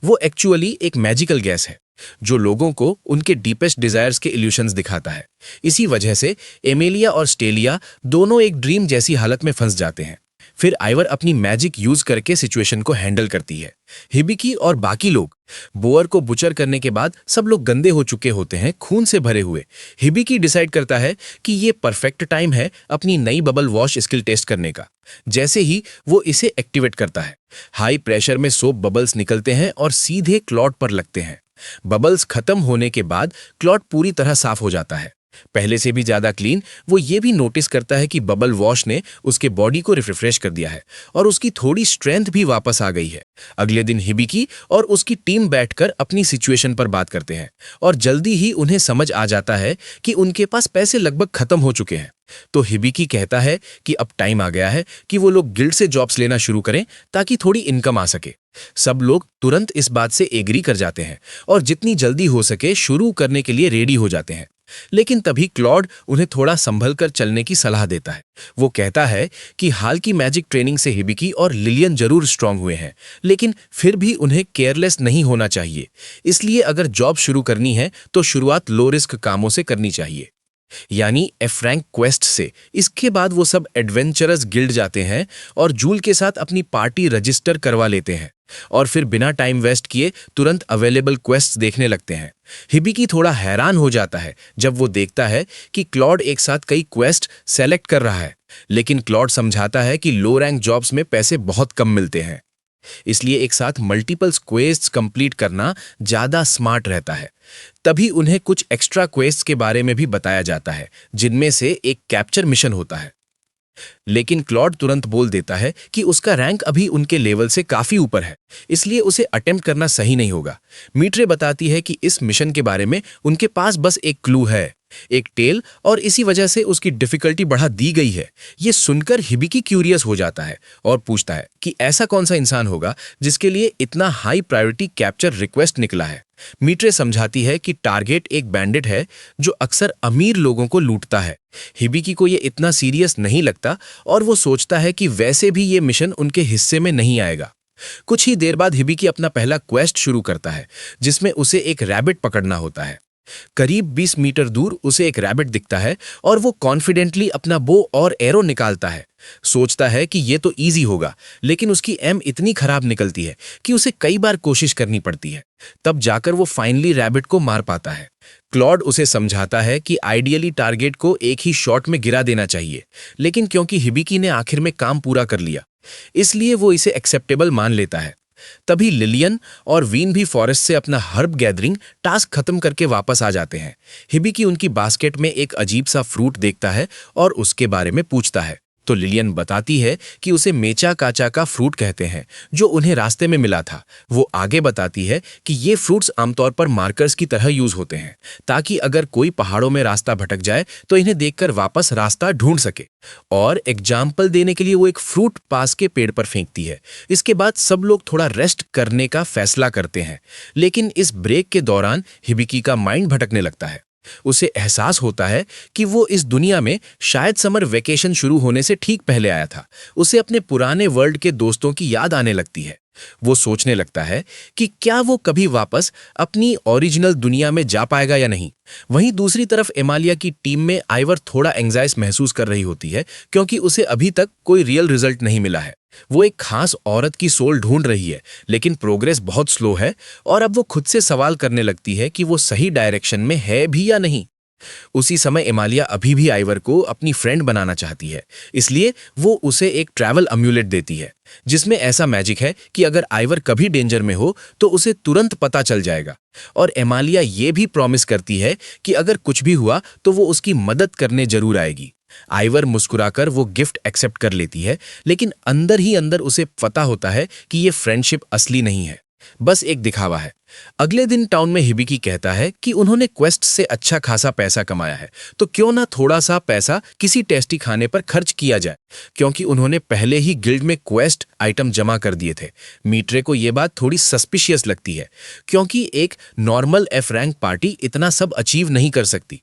[SPEAKER 1] वो एक्चुअली एक मैजिकल गैस है जो लोगों को उनके डीपेस्ट डिजायर्स के इल्यूशंस दिखाता है। इसी वजह से एमेलिया और स्टेलिया दोनों एक ड्रीम जैसी हालत में फंस जाते हैं। फिर आइवर अपनी मैजिक यूज करके सिचुएशन को हैंडल करती है। हिबिकी और बाकी लोग बोअर को बुचर करने के बाद सब लोग गंदे हो चुके होते हैं, खून से भरे हुए। हिबिकी डिसाइड करता है कि ये परफेक्ट टाइम है अपनी नई बबल वॉश स्किल टेस्ट करने का। जैसे ही वो इसे एक्टिवेट करता है, हाई प्रेशर में सोप बबल्स निकलते हैं और सीधे क्लॉड पर लगते हैं। बबल्स खत्म होने के बाद क्लॉड पूरी तरह साफ हो जाता है, पहले से भी ज्यादा क्लीन। वो ये भी नोटिस करता है कि बबल वॉश ने उसके बॉडी को रिफ्रेश कर दिया है और उसकी थोड़ी स्ट्रेंथ भी वापस आ गई है। अगले दिन हिबिकी और उसकी टीम बैठकर अपनी सिचुएशन पर बात करते हैं और जल्दी ही उन्हें समझ आ जाता है कि उनके पास पैसे लगभग खत्म हो चुके हैं। तो हिबिकी कहता है कि अब टाइम आ गया है कि वो लोग गिल्ड से जॉब्स लेना शुरू करें ताकि थोड़ी इनकम आ सके। सब लोग तुरंत इस बात से एग्री कर जाते हैं और जितनी जल्दी हो सके शुरू करने के लिए रेडी हो जाते हैं। लेकिन तभी क्लॉड उन्हें थोड़ा संभल कर चलने की सलाह देता है। वो कहता है कि हाल की मैजिक ट्रेनिंग से हिबिकी और लिलियन जरूर स्ट्रांग हुए हैं, लेकिन फिर भी उन्हें केयरलेस नहीं होना चाहिए। इसलिए अगर जॉब शुरू करनी है तो शुरुआत लो रिस्क कामों से करनी चाहिए। यानी एफ रैंक क्वेस्ट से। इसके बाद वो सब एडवेंचरस गिल्ड जाते हैं और जूल के साथ अपनी पार्टी रजिस्टर करवा लेते हैं और फिर बिना टाइम वेस्ट किए तुरंत अवेलेबल क्वेस्ट्स देखने लगते हैं। हिबिकी थोड़ा हैरान हो जाता है जब वो देखता है कि क्लॉड एक साथ कई क्वेस्ट सेलेक्ट कर रहा है, लेकिन क्लॉड समझाता है कि लो रैंक जॉब्स में पैसे बहुत कम मिलते हैं, इसलिए एक साथ मल्टीपल क्वेस्ट्स कंप्लीट करना ज्यादा स्मार्ट रहता है। तभी उन्हें कुछ एक्स्ट्रा क्वेस्ट्स के बारे में भी बताया जाता है, जिनमें से एक कैप्चर मिशन होता है। लेकिन क्लॉड तुरंत बोल देता है कि उसका रैंक अभी उनके लेवल से काफी ऊपर है, इसलिए उसे अटेम्प्ट करना सही नहीं होगा। मीट्रे बताती है कि इस मिशन के बारे में उनके पास बस एक क्लू है, एक टेल, और इसी वजह से उसकी डिफिकल्टी बढ़ा दी गई है। ये सुनकर हिबिकी क्यूरियस हो जाता है और पूछता है कि ऐसा कौन सा इंसान होगा जिसके लिए इतना हाई प्रायोरिटी कैप्चर रिक्वेस्ट निकला है। मीट्रे समझाती है कि टारगेट एक बैंडिट है जो अक्सर अमीर लोगों को लूटता है। हिबिकी को ये इतना सीरियस नहीं लगता और वो सोचता है कि वैसे भी ये मिशन उनके हिस्से में नहीं आएगा। कुछ ही देर बाद हिबिकी अपना पहला क्वेस्ट शुरू करता है, जिसमें उसे एक रैबिट पकड़ना होता है। करीब 20 मीटर दूर उसे एक रैबिट दिखता है और वो कॉन्फिडेंटली अपना बो और एरो निकालता है। सोचता है कि ये तो इजी होगा, लेकिन उसकी एम इतनी खराब निकलती है कि उसे कई बार कोशिश करनी पड़ती है। तब जाकर वो फाइनली रैबिट को मार पाता है। क्लॉड उसे समझाता है कि आइडियली टारगेट को एक ही शॉट में गिरा देना चाहिए, लेकिन क्योंकि हिबिकी ने आखिर में काम पूरा कर लिया, इसलिए वो इसे एक्सेप्टेबल मान लेता है। तभी लिलियन और वीन भी फॉरेस्ट से अपना हर्ब गैदरिंग टास्क खत्म करके वापस आ जाते हैं। हिबिकी उनकी बास्केट में एक अजीब सा फ्रूट देखता है और उसके बारे में पूछता है, तो लिलियन बताती है कि उसे मेचा काचा का फ्रूट कहते हैं, जो उन्हें रास्ते में मिला था। वो आगे बताती है कि ये फ्रूट्स आमतौर पर मार्कर्स की तरह यूज होते हैं, ताकि अगर कोई पहाड़ों में रास्ता भटक जाए तो इन्हें देखकर वापस रास्ता ढूंढ सके। और एग्जाम्पल देने के लिए वो एक फ्रूट पास के पेड़ पर फेंकती है। इसके बाद सब लोग थोड़ा रेस्ट करने का फैसला करते हैं, लेकिन इस ब्रेक के दौरान हिबिकी का माइंड भटकने लगता है। उसे एहसास होता है कि वो इस दुनिया में शायद समर वेकेशन शुरू होने से ठीक पहले आया था। उसे अपने पुराने वर्ल्ड के दोस्तों की याद आने लगती है। वो सोचने लगता है कि क्या वो कभी वापस अपनी ओरिजिनल दुनिया में जा पाएगा या नहीं। वहीं दूसरी तरफ एमालिया की टीम में आइवर थोड़ा एंग्जाइटी महसूस कर रही होती है, क्योंकि उसे अभी तक कोई रियल रिजल्ट नहीं मिला है। वो एक खास औरत की सोल ढूंढ रही है, लेकिन प्रोग्रेस बहुत स्लो है और अब वो खुद से सवाल करने लगती है कि वो सही डायरेक्शन में है भी या नहीं। उसी समय एमालिया अभी भी आइवर को अपनी फ्रेंड बनाना चाहती है, इसलिए वो उसे एक ट्रैवल अम्यूलेट देती है, जिसमें ऐसा मैजिक है कि अगर आइवर कभी डेंजर में हो तो उसे तुरंत पता चल जाएगा। और एमालिया ये भी प्रॉमिस करती है कि अगर कुछ भी हुआ तो वो उसकी मदद करने जरूर आएगी। आइवर मुस्कुराकर वो गिफ्ट एक्सेप्ट कर लेती है, लेकिन अंदर ही अंदर उसे पता होता है कि ये फ्रेंडशिप असली नहीं है, बस एक दिखावा है। अगले दिन टाउन में हिबिकी कहता है कि उन्होंने क्वेस्ट से अच्छा खासा पैसा कमाया है, तो क्यों ना थोड़ा सा पैसा किसी टेस्टी खाने पर खर्च किया जाए, क्योंकि उन्होंने पहले ही गिल्ड में क्वेस्ट आइटम जमा कर दिए थे। मीट्रे को यह बात थोड़ी सस्पिशियस लगती है, क्योंकि एक नॉर्मल एफ रैंक पार्टी इतना सब अचीव नहीं कर सकती।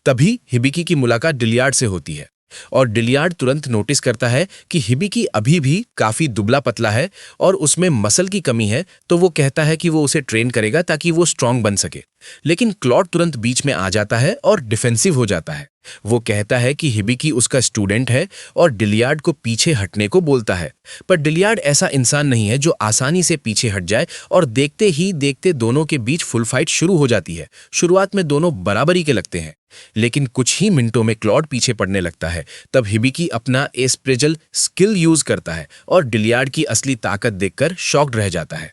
[SPEAKER 1] तभी हिबिकी की मुलाकात डिलियार्ड से होती है और डिलियार्ड तुरंत नोटिस करता है कि हिबिकी अभी भी काफी दुबला पतला है और उसमें मसल की कमी है, तो वो कहता है कि वो उसे ट्रेन करेगा ताकि वो स्ट्रांग बन सके। लेकिन क्लॉड तुरंत बीच में आ जाता है और डिफेंसिव हो जाता है। वो कहता है कि हिबिकी उसका स्टूडेंट है और डिलियार्ड को पीछे हटने को बोलता है, पर डिलियार्ड ऐसा इंसान नहीं है जो आसानी से पीछे हट जाए, और देखते ही देखते दोनों के बीच फुल फाइट शुरू हो जाती है। शुरुआत में दोनों बराबरी के लगते हैं, लेकिन कुछ ही मिनटों में क्लॉड पीछे पड़ने लगता है। तब हिबिकी अपना एस्प्रेजल स्किल यूज करता है और डिलियार्ड की असली ताकत देखकर शॉक्ड रह जाता है।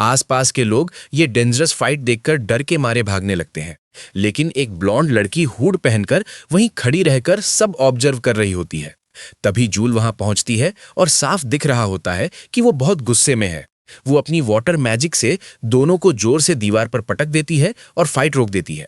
[SPEAKER 1] आसपास के लोग ये डेंजरस फाइट देखकर डर के मारे भागने लगते हैं, लेकिन एक ब्लॉन्ड लड़की हुड पहनकर वहीं खड़ी रहकर सब ऑब्जर्व कर रही होती है। तभी जूल वहां पहुंचती है और साफ दिख रहा होता है कि वो बहुत गुस्से में है। वो अपनी वाटर मैजिक से दोनों को जोर से दीवार पर पटक देती है और फाइट रोक देती है।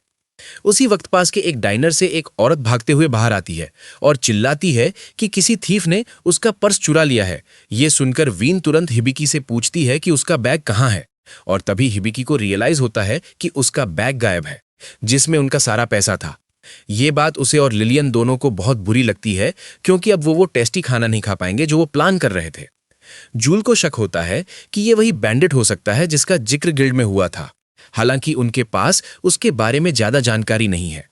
[SPEAKER 1] उसी वक्त पास के एक डाइनर से एक औरत भागते हुए बाहर आती है और चिल्लाती है कि किसी थीफ ने उसका पर्स चुरा लिया है। ये सुनकर वीन तुरंत हिबिकी से पूछती है कि उसका बैग कहाँ है, और तभी हिबिकी को रियलाइज होता है कि उसका बैग गायब है, जिसमें उनका सारा पैसा था। ये बात उसे और लिलियन दोनों को बहुत बुरी लगती है, क्योंकि अब वो टेस्टी खाना नहीं खा पाएंगे जो वो प्लान कर रहे थे। जूल को शक होता है कि ये वही बैंडिट हो सकता है जिसका जिक्र गिल्ड में हुआ था, हालांकि उनके पास उसके बारे में ज्यादा जानकारी नहीं है।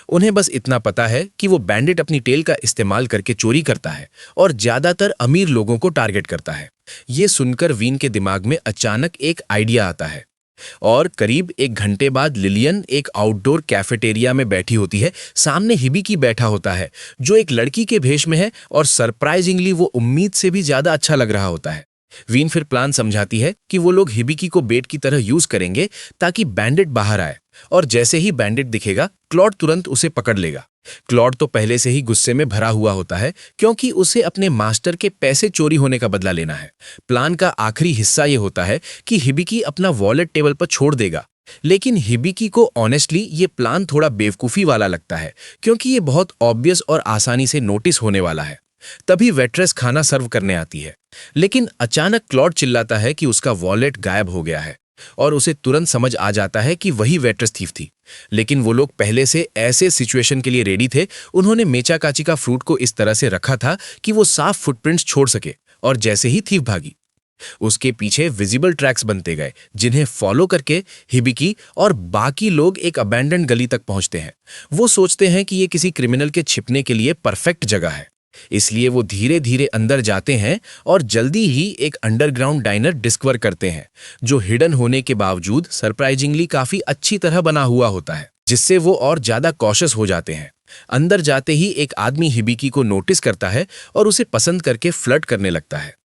[SPEAKER 1] उन्हें बस इतना पता है कि वो बैंडिट अपनी टेल का इस्तेमाल करके चोरी करता है और ज्यादातर अमीर लोगों को टारगेट करता है। ये सुनकर वीन के दिमाग में अचानक एक आइडिया आता है और करीब 1 घंटे बाद लिलियन एक आउटडोर कैफेटेरिया में बैठी होती है। सामने हिबिकी बैठा होता है जो एक लड़की के भेष में है और सरप्राइजिंगली वो उम्मीद से भी ज्यादा अच्छा लग रहा होता है। वीन फिर प्लान समझाती है कि वो लोग हिबिकी को बेट की तरह यूज करेंगे ताकि बैंडिट बाहर आए, और जैसे ही बैंडिट दिखेगा क्लॉड तुरंत उसे पकड़ लेगा। क्लॉड तो पहले से ही गुस्से में भरा हुआ होता है क्योंकि उसे अपने मास्टर के पैसे चोरी होने का बदला लेना है। प्लान का आखिरी हिस्सा ये होता है कि हिबिकी अपना वॉलेट टेबल पर छोड़ देगा, लेकिन हिबिकी को ऑनेस्टली ये प्लान थोड़ा बेवकूफ़ी वाला लगता है क्योंकि ये बहुत ऑब्वियस और आसानी से नोटिस होने वाला है। तभी वेट्रेस खाना सर्व करने आती है, लेकिन अचानक क्लॉड चिल्लाता है कि उसका वॉलेट गायब हो गया है और उसे तुरंत समझ आ जाता है कि वही वेट्रेस थीफ थी। लेकिन वो लोग पहले से ऐसे सिचुएशन के लिए रेडी थे। उन्होंने मेचा काची का फ्रूट को इस तरह से रखा था कि वो साफ फुटप्रिंट्स छोड़ सके, और जैसे ही थीफ भागी उसके पीछे विजिबल ट्रैक्स बनते गए जिन्हें फॉलो करके हिबिकी और बाकी लोग एक अबैंडन्ड गली तक पहुंचते हैं। वो सोचते हैं कि ये किसी क्रिमिनल के छिपने के लिए परफेक्ट जगह है, इसलिए वो धीरे धीरे अंदर जाते हैं और जल्दी ही एक अंडरग्राउंड डाइनर डिस्कवर करते हैं जो हिडन होने के बावजूद सरप्राइजिंगली काफी अच्छी तरह बना हुआ होता है, जिससे वो और ज्यादा कॉशियस हो जाते हैं। अंदर जाते ही एक आदमी हिबिकी को नोटिस करता है और उसे पसंद करके फ्लर्ट करने लगता है,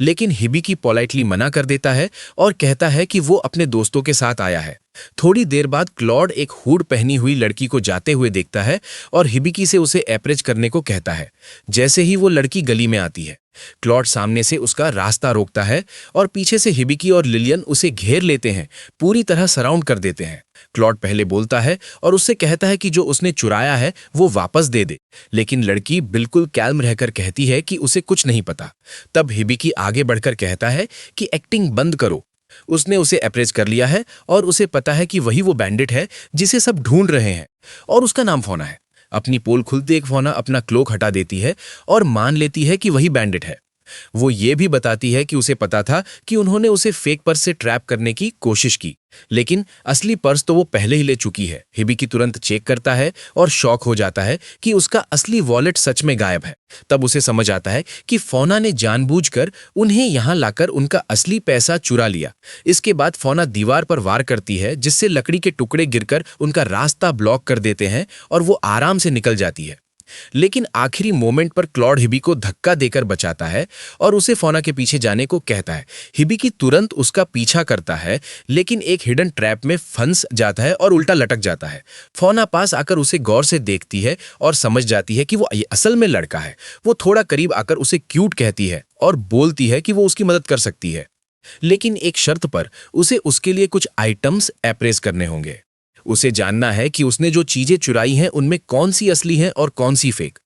[SPEAKER 1] लेकिन हिबिकी पोलाइटली मना कर देता है और कहता है कि वो अपने दोस्तों के साथ आया है। थोड़ी देर बाद क्लॉड एक हुड पहनी हुई लड़की को जाते हुए देखता है और हिबिकी से उसे अप्रोच करने को कहता है। जैसे ही वो लड़की गली में आती है, क्लॉड सामने से उसका रास्ता रोकता है और पीछे से हिबिकी और लिलियन उसे घेर लेते हैं, पूरी तरह सराउंड कर देते हैं। क्लॉड पहले बोलता है और उससे कहता है कि जो उसने चुराया है वो वापस दे दे, लेकिन लड़की बिल्कुल कैल्म रहकर कहती है कि उसे कुछ नहीं पता। तब हिबिकी आगे बढ़कर कहता है कि एक्टिंग बंद करो, उसने उसे अप्रोच कर लिया है और उसे पता है कि वही वो बैंडिट है जिसे सब ढूंढ रहे हैं, और उसका नाम फोना है। अपनी पोल खुलते एक फोना अपना क्लोक हटा देती है और मान लेती है कि वही बैंडिट है। वो ये भी बताती है कि उसे पता था कि उन्होंने उसे फेक पर्स से ट्रैप करने की कोशिश की, लेकिन असली पर्स तो वो पहले ही ले चुकी है। हिबिकी तुरंत चेक करता है और शॉक हो जाता है कि उसका असली वॉलेट सच में गायब है। तब उसे समझ आता है कि फोना ने जानबूझकर उन्हें यहां लाकर उनका असली पैसा चुरा लिया। इसके बाद फोना दीवार पर वार करती है जिससे लकड़ी के टुकड़े गिरकर उनका रास्ता ब्लॉक कर देते हैं और वो आराम से निकल जाती है। लेकिन आखिरी मोमेंट पर क्लॉड हिबी को धक्का देकर बचाता है और उसे फोना के पीछे जाने को कहता है। हिबिकी तुरंत उसका पीछा करता है, लेकिन एक हिडन ट्रैप में फंस जाता है और उल्टा लटक जाता है। फोना पास आकर उसे गौर से देखती है और समझ जाती है कि वो असल में लड़का है। वो थोड़ा करीब आकर उसे क्यूट कहती है और बोलती है कि वो उसकी मदद कर सकती है, लेकिन एक शर्त पर। उसे उसके लिए कुछ आइटम्स अप्रेज करने होंगे। उसे जानना है कि उसने जो चीजें चुराई हैं उनमें कौन सी असली हैं और कौन सी फेक।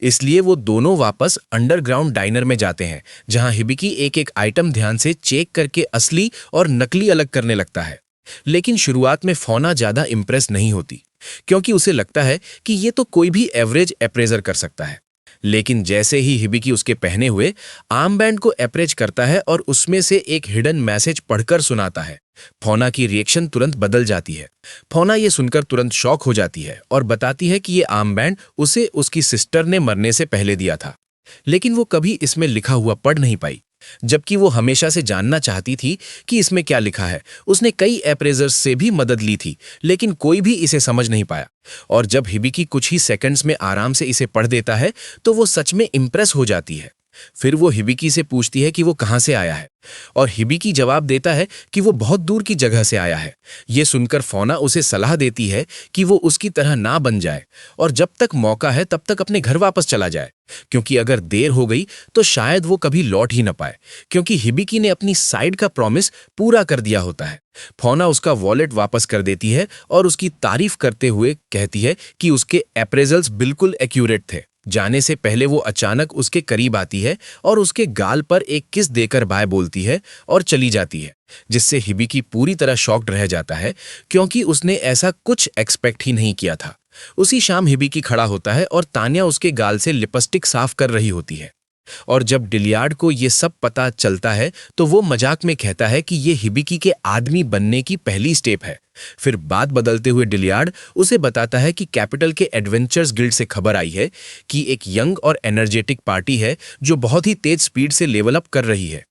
[SPEAKER 1] इसलिए वो दोनों वापस अंडरग्राउंड डाइनर में जाते हैं, जहां हिबिकी एक एक आइटम ध्यान से चेक करके असली और नकली अलग करने लगता है। लेकिन शुरुआत में फोना ज्यादा इंप्रेस नहीं होती क्योंकि उसे लगता है कि ये तो कोई भी एवरेज अप्रेजर कर सकता है। लेकिन जैसे ही हिबिकी उसके पहने हुए आर्म बैंड को अप्रेच करता है और उसमें से एक हिडन मैसेज पढ़कर सुनाता है, फोना की रिएक्शन तुरंत बदल जाती है। फोना ये सुनकर तुरंत शॉक हो जाती है और बताती है कि ये आर्म बैंड उसे उसकी सिस्टर ने मरने से पहले दिया था, लेकिन वो कभी इसमें लिखा हुआ पढ़ नहीं पाई, जबकि वो हमेशा से जानना चाहती थी कि इसमें क्या लिखा है। उसने कई अप्रेजर्स से भी मदद ली थी, लेकिन कोई भी इसे समझ नहीं पाया। और जब हिबिकी कुछ ही सेकंड्स में आराम से इसे पढ़ देता है तो वो सच में इंप्रेस हो जाती है। फिर वो हिबिकी से पूछती है कि वो कहां से आया है, और हिबिकी जवाब देता है कि वो बहुत दूर की जगह से आया है। ये सुनकर फोना उसे सलाह देती है कि वो उसकी तरह ना बन जाए और जब तक मौका है तब तक अपने घर वापस चला जाए, क्योंकि अगर देर हो गई तो शायद वो कभी लौट ही न पाए, क्योंकि हिबिकी ने अपनी साइड का प्रॉमिस पूरा कर दिया होता है। फोना उसका वॉलेट वापस कर देती है और उसकी तारीफ करते हुए कहती है कि उसके अप्रेजल्स बिल्कुल एक्यूरेट थे। जाने से पहले वो अचानक उसके करीब आती है और उसके गाल पर एक किस देकर बाय बोलती है और चली जाती है, जिससे हिबिकी पूरी तरह शॉक्ड रह जाता है क्योंकि उसने ऐसा कुछ एक्सपेक्ट ही नहीं किया था। उसी शाम हिबिकी खड़ा होता है और तान्या उसके गाल से लिपस्टिक साफ कर रही होती है। और जब डिलियार्ड को ये सब पता चलता है तो वो मजाक में कहता है कि ये हिबिकी के आदमी बनने की पहली स्टेप है। फिर बात बदलते हुए डिलियार्ड उसे बताता है कि कैपिटल के एडवेंचर्स गिल्ड से खबर आई है कि एक यंग और एनर्जेटिक पार्टी है जो बहुत ही तेज स्पीड से लेवल अप कर रही है।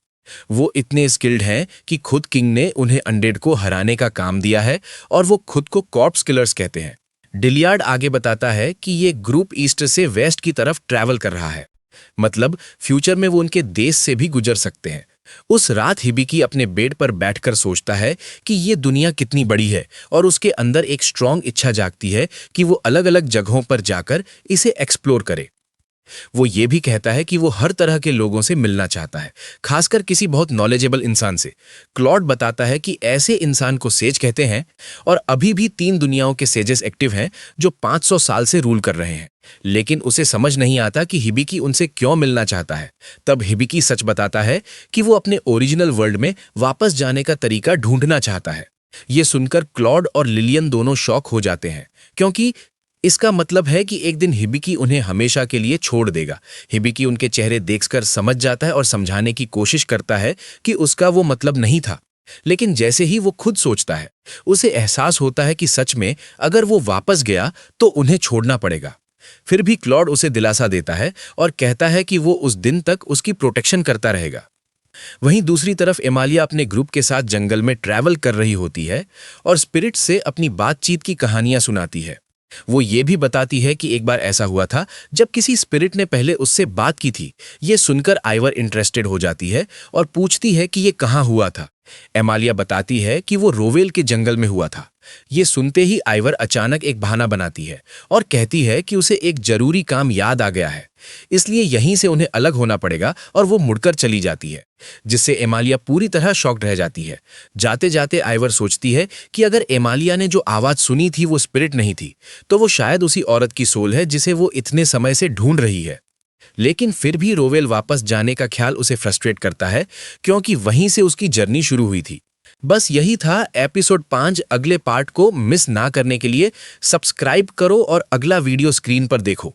[SPEAKER 1] वो इतने स्किल्ड हैं कि खुद किंग ने उन्हें अनडेड को हराने का काम दिया है और वो खुद को कॉर्प्स किलर्स कहते हैं। डिलियार्ड आगे बताता है कि ये ग्रुप ईस्ट से वेस्ट की तरफ ट्रैवल कर रहा है, मतलब फ्यूचर में वो उनके देश से भी गुजर सकते हैं। उस रात हिबिकी अपने बेड पर बैठकर सोचता है कि ये दुनिया कितनी बड़ी है और उसके अंदर एक स्ट्रांग इच्छा जागती है कि वो अलग अलग जगहों पर जाकर इसे एक्सप्लोर करे। वो ये भी कहता है कि वो हर तरह के लोगों से मिलना चाहता है, खासकर किसी बहुत नॉलेजेबल इंसान से। क्लॉड बताता है कि ऐसे इंसान को सेज कहते हैं और अभी भी 3 दुनियाओं के सेजेस एक्टिव हैं जो 500 साल से रूल कर रहे हैं। लेकिन उसे समझ नहीं आता कि हिबिकी उनसे क्यों मिलना चाहता है। तब हिबिकी सच बताता है कि वो अपने ओरिजिनल वर्ल्ड में वापस जाने का तरीका ढूंढना चाहता है। ये सुनकर क्लॉड और लिलियन दोनों शॉक हो जाते हैं, क्योंकि इसका मतलब है कि एक दिन हिबिकी उन्हें हमेशा के लिए छोड़ देगा। हिबिकी उनके चेहरे देखकर समझ जाता है और समझाने की कोशिश करता है कि उसका वो मतलब नहीं था। लेकिन जैसे ही वो खुद सोचता है, उसे एहसास होता है कि सच में अगर वो वापस गया तो उन्हें छोड़ना पड़ेगा। फिर भी क्लॉड उसे दिलासा देता है और कहता है कि वो उस दिन तक उसकी प्रोटेक्शन करता रहेगा। वहीं दूसरी तरफ एमालिया अपने ग्रुप के साथ जंगल में ट्रैवल कर रही होती है और स्पिरिट से अपनी बातचीत की कहानियां सुनाती है। वो ये भी बताती है कि एक बार ऐसा हुआ था जब किसी स्पिरिट ने पहले उससे बात की थी। ये सुनकर आइवर इंटरेस्टेड हो जाती है और पूछती है कि ये कहाँ हुआ था। एमालिया बताती है कि वो रोवेल के जंगल में हुआ था। ये सुनते ही आइवर अचानक एक बहाना बनाती है और कहती है कि उसे एक जरूरी काम याद आ गया है, इसलिए यहीं से उन्हें अलग होना पड़ेगा और वो मुड़कर चली जाती है, जिससे एमालिया पूरी तरह शॉक्ड रह जाती है। जाते जाते आइवर सोचती है कि अगर एमालिया ने जो आवाज सुनी थी वो स्पिरिट नहीं थी, तो वो शायद उसी औरत की सोल है जिसे वो इतने समय से ढूंढ रही है। लेकिन फिर भी रोवेल वापस जाने का ख्याल उसे फ्रस्ट्रेट करता है, क्योंकि वहीं से उसकी जर्नी शुरू हुई थी। बस यही था एपिसोड 5। अगले पार्ट को मिस ना करने के लिए सब्सक्राइब करो और अगला वीडियो स्क्रीन पर देखो।